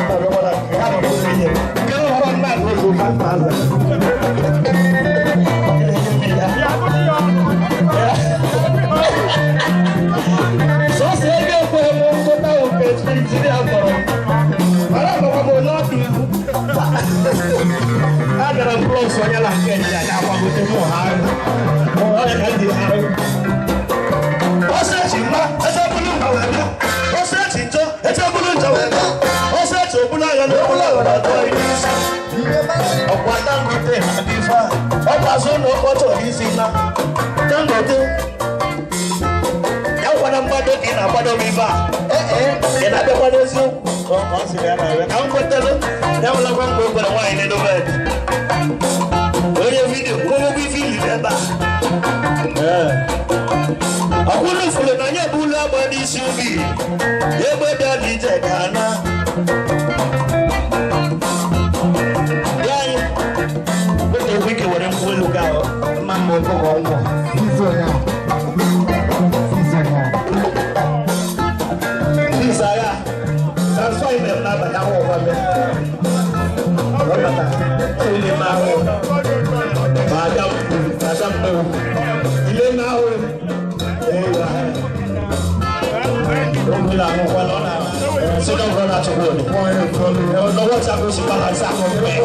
na-abịakwala nke ha nọ ihe nke m họrọ nna agụ ozu 5000 sọsọ ego ekwere m nkụta oke tiri ya kpọrọ mara agbakwa m ụlọ ọdụ agara m plọs onye na nke ndị anyị agbagote m ha ọrịa ka ndị ha ọsọ echi mma echebulu mba wee bịa ọsọ echi njọ echebulu njọ wee bịa ọsọ echi obula ya na obula ya na atọ isi ọkwa Dangote na dị fa ọkwa azụ na ọkọchọ isi na Dangote ya gwara mgbado ka ị na-agbado m ibe a ị na-abịakwado eziokwu ọ sịrị ya na-abịa ka m kwetara ya nwelakwa mgbe o gwara nwaanyị n'edobed onye vidio onye bụ ife iliri ebe a ọkwụrụ furu na anyị ebulu agba n'isi ubi egbe bịa dị ije ka na dị anyị oge egwu ike were nkwụ elu ga mma mma ọkụkọ ngwọ Visa ya transfer email n'abalị ahụ ọgwa bịa ọbata ile n'ahụ ma abịa mmewu ile n'ahụ ogbila ahụkwala ọ na-asị n'ọgọ na-achọgbu n'ọwọ́ tí a kò sí balance àkọ́kọ́ ẹ̀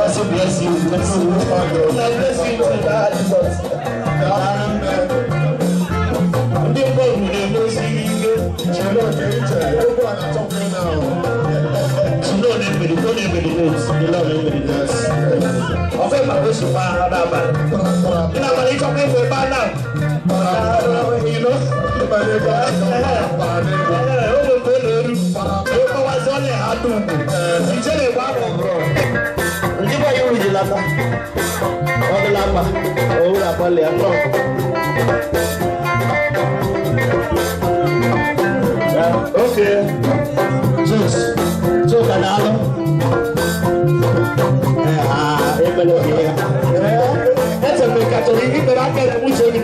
ọsì bless you bless you na bless you to that Jesus ndị mmadụ na-egosi ihe chilo na-emeri ọ na-emeri notes ilo na-emeri notes ọfẹ ma o si pa ọdọ abalị ndị abalị ịchọkwa ịbụ ebe a na oge mgbe na-eru ịkọwazi ọ na-adụ ugwu ije na-egbe ahụ ndị bụ anyị uru lata ọ dịla mma owuru agbalị ya okay so can I that's a big Catholic but I can't much of it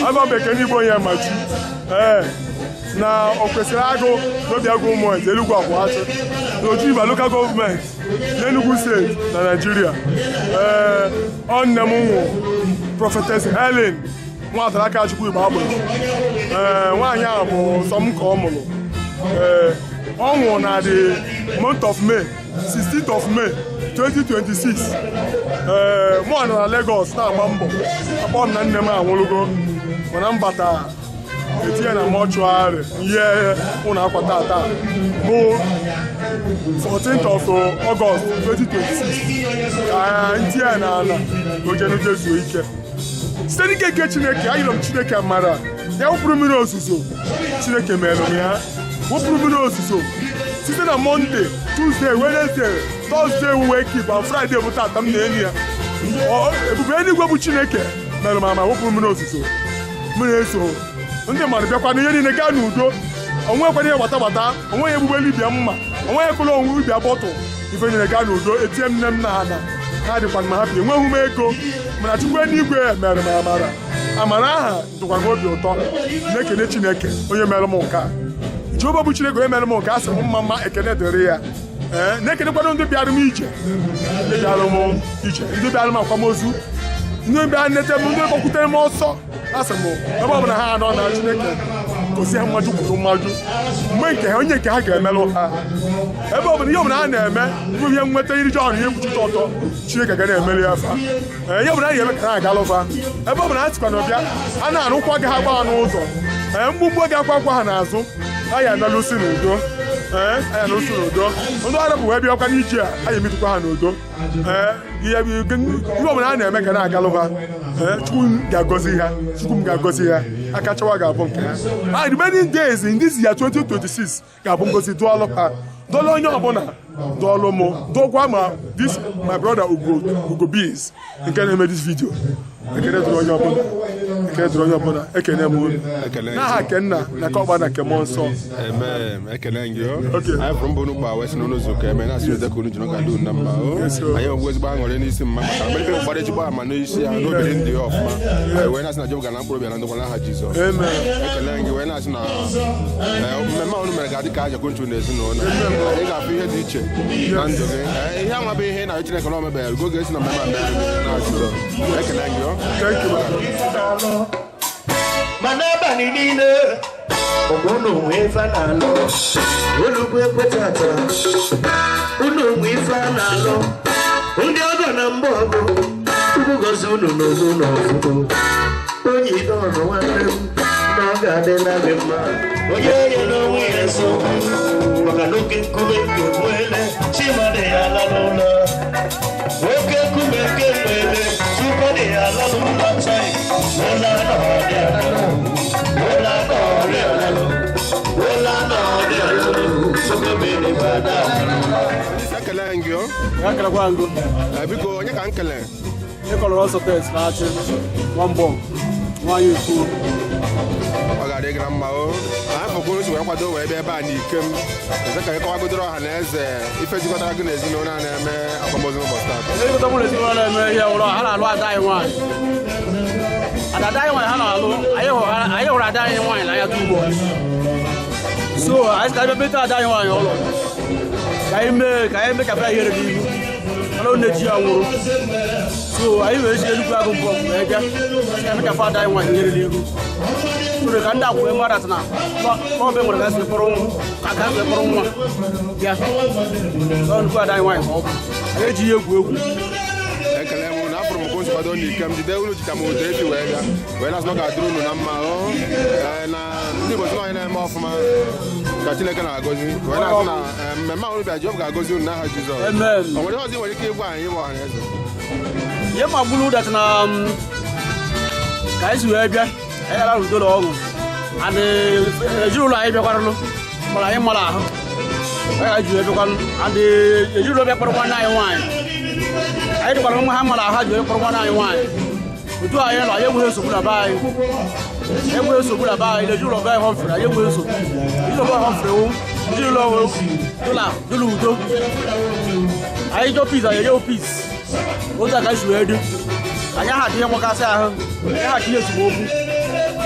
Aba bekee n'Igbo Onyemachi na Okwesiriagu n'Obiagu Umueze Elugwu Achi na Oji River local government n'Enugu State na Nigeria ọ nne m nwụ Prophetess Helen Nwadinakachukwu Igbo agbụrụ nwaanyị a bụ sọ m ka ọ mụrụ ọ nwụrụ na the month of May 16th of May 2026 mụ nọ na Lagos na-agba mbọ akpọ m na nne m anwụrụgo mana mbata etinye na mọchụarị ihe ụlọ akwa tata bụ 14th of August 2026 ka ntinye na ala ojenuje zuo ike site n'ike nke Chineke ayịrọ m Chineke mara ya wụpụrụ mmiri ozuzo Chineke mere m ya wụpụrụ mmiri ozuzo site na Monday, Tuesday, Wednesday, Thursday we wake up and Friday bụ tata m na-enyi ya ebube eluigwe bụ Chineke mere m ama wụpụrụ mmiri ozuzo mmiri eso ndị mmadụ bịakwa n'ihe niile gaa n'udo onwekwana ihe gbata onweghị egbugbe libia mma onweghị kwụrụ onwe ibia bọtụ ife nyere gaa n'udo etinye nne m na ha dịkwa ma hapi enweghị m ego mana Chukwu eluigwe mere m amara aha dịkwa m obi ụtọ na-ekene Chineke onye mere m nke a Jehova bụ Chineke onye mere m nke a sị m mma ekene dịrị ya na-ekenekwana ndị bịara m ije ndị bịara m akwamozu ndị bịara nleta m ndị gbakwutere m ọsọ asị m ebe ọbụla ha anọ na Chineke gosi ha mmaju kwuru mmaju mgbe nke ha onye nke ha ga-emelụ ha ebe ọbụla ihe ọbụla ha na-eme bụ ihe nweta iri ji ọrụ ihe kwuchite ọtọ Chineke ga na-emeli ya fa ihe ọbụla ha ga-eme ka ha agalụfa ebe ọbụla ha tikwa na ọbịa a na-arụkwa gị ha gbaa n'ụzọ mgbugbu oge akwa ha n'azụ anyị emelụsi n'udo ndị ọrụ bụ wee bịakwa n'iji a anyị emetụkwa ha n'udo ihe ọbụla ha na-eme ka na-agalụba Chukwu m ga-agọzi ha aka chawa ga-abụ nke ha remaining days in this year 2026 ga-abụ ngozi dụọlụ ha dụọlụ onye ọbụla dụọlụ m dụọkwa ma this my brother Ugo Biz nke na-eme this video ekene dụrụ onye ọbụla ekene m unu n'aha Kenna na Ọkpara na nke Mmụọ Nsọ ekele gị anyị fụrụ mbụ n'ugbo wee si n'ụlọ ụzọ ka eme na-asị ede ka unu ji n'ọgadu na mma anyị ogbu ezigbo aṅụrị n'isi mma maka mmepe ụgbara ezigbo ama n'isi ya n'obere ndị ọfụma wee na-asị na Jehova na mkpụrụ bịa na ndokwa n'aha Jizọs ekele gị wee na-asị na mmemme unu mere ga-adị ka ajakwu nchu na ezinụlọ anyị ga-afụ ihe dị iche na ndụ gị ihe anwa bụ ihe na Chineke na o mebeghị oge esi na mmemme na Jizọs ekele gị mana abalị niile unu nwe ife na-alụ Elugwu ekwetata unu nwe ife na-alụ ndị ọgọ na mgbe ọgụ Chukwu gozi unu n'ogo n'ọfụgo onye ide ọnụ nwanne m na ọ ga-adịla gị mma onye onye n'onwe ya so maka na oke nkume nke mwele chimade ya ala n'ụlọ nwoke nkume nke mwele chukwu ya ala n'ụlọ chai ụlọ n'ọdị ala ụlọ n'ọdị ala ụlọ n'ọdị ala chukwu mere bada ekele gị ekelekwa ngụ biko onye ka nkele ịkọrọ ọsọ tes na-achị nwambọ nwanyị ukwu ọ ga-adị gị na mma anyị fọkwuru si wee kwado wee bịa ebe a n'ikem eze ka ịkọwagodoro ọha na eze ife jikọtara gị na ezinụlọ a na-eme akwamozu ụbọchị taa ezigbo mụ na ezinụlọ na-eme ihe ụlọ ha na-alụ ada anyị nwaanyị ada anyị nwaanyị ha na-alụ anyị hụrụ ada anyị nwaanyị n'anya tubo so anyị ka ebe ada anyị nwaanyị ụlọ ka anyị mee ka bịa ihere n'ihu mana ọ na-eji ya nwụrụ so anyị wee ji Elugwu agụ mbọ wee bịa ka eme ka ada anyị nwaanyị ihere n'ihu soro ka ndị akwụkwọ mmadụ atụ na ọbe nwere gasị kpọrọ nwa bịa Elugwu ada anyị nwaanyị ka ọ bụ anyị eji ihe egwu ekele m na afụrụ m ka nsi kwado n'ikem jide unu jika m ụda eji wee bịa wee na-asị na ọ ga-adịrị unu na mma na ndị Igbo si na onye na-eme ọfụma ka Chineke na-agọzi wee na-asị na mmemme ahụ bịa Jehova ga-agọzi unu n'aha Jizọs o nwere ihe ọzọ nwere ike ịgwa anyị bụ ọha na eze ihe ma gburu ụda na ka anyị si wee bịa anyị gara udo na ọṅụ and ezinụlọ anyị bịakwarụlụ mara anyị mara ahụ anyị ji wee bịakwarụ and ezinụlọ bịakwarụ nwanne anyị nwaanyị anyị dịkwara nwa ha mara ahụ ji wee kpọrọ nwanne anyị nwaanyị otu anyị nọ anyị enweghị nsogbu na be anyị ezinụlọ be anyị họfere anyị enweghị nsogbu ezinụlọ họfere ezinụlọ dụla udo anyị jọ piz anyị enyewo piz otu aka si wee dị anyị aha dị ihe nwekasị ahụ anyị aha dị ihe esemokwu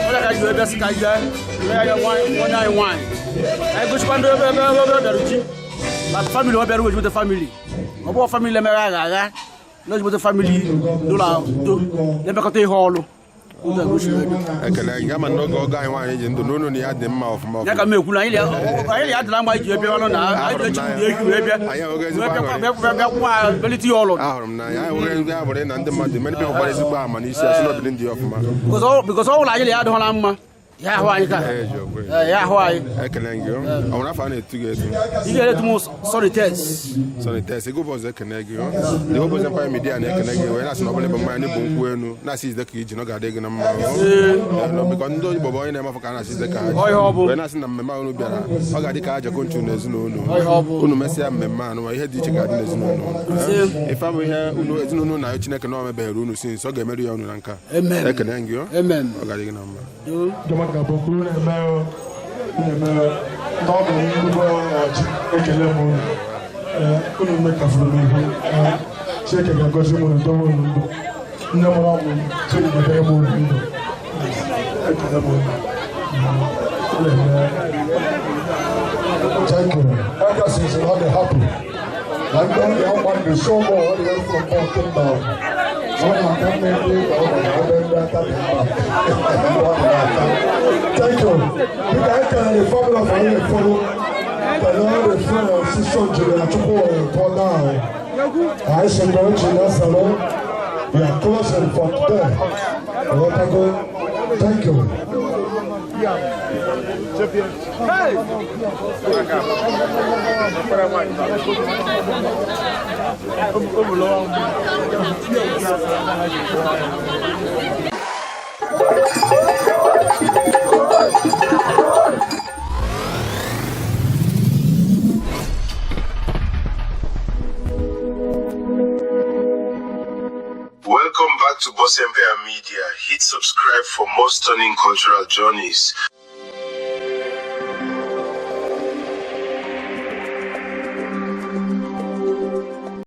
onye aka ji wee bịasị ka anyị jee nwanne anyị nwaanyị anyị gosikwa ndị ebe bịara ji na famili ọ bịara wejibute famili ọ bụghị famili emeghe agha na ejibute famili dụla udo na-emekọta ihe ọlụ ekele gị ama n'oge ọgọ anyị nwaanyị ji ndụ n'ụlọ na ya dị mma ọfụma ya ka m ekwuru anyị ya adịla mgbe anyị ji ebe ọnụ na anyị echi ehi wee bịa bịakwa belite ya ọlụ ahụrụ m n'anya anyị nweghị ndị abụrụ na ndị mmadụ many people gbara ezigbo ama n'isi asị n'obiri ndị ọfụma because ọ bụla anyị ya adịghọla mma ya ahụ anyị taa ya ahụ anyị ekele gị ọ nwere afọ a na-etu gị etu ị ga-eretu m sonites ego ụbọchị ekele gị ọ dị ụbọchị mpanye midia na-ekele gị wee na-asị na ọbụla bụ mmanya n'ịbụ nkwụ enu na-asị izide ka iji na ọ ga-adị gị na mma bịkọ ndị Igbo bụ onye na-emefọ ka a na-asị izide ka wee na-asị na mmemme unu bịara ọ ga-adị ka aja konchu na ezinụlọ unu mesịa mmemme anụ ihe dị iche ga-adị n'ezinụlọ ife abụ ihe ezinụlọ na Chineke na omebeghara unu si nso ọ ga-emeri ya unu na nka ekele gị ọ ga-adị gị na mma Gabokuru na-eme n'ọgụ nnukwu ọchị ekele m unu mekafuru m ihu Chineke ga-agọzi m unu dowe unu ndụ nne mụrụ ọmụ Chineke ga-ebere m unu ndụ ekele m thank you ever since all the happy like don't the one the show more all the way from Portland down when I come in thank you. You can the formula for you follow. The friend of Sister Nwadinakachukwu pour down. I should go to the salon. We are closing for today. Thank you. Welcome back to Boss Empire Media. Hit subscribe for more stunning cultural journeys.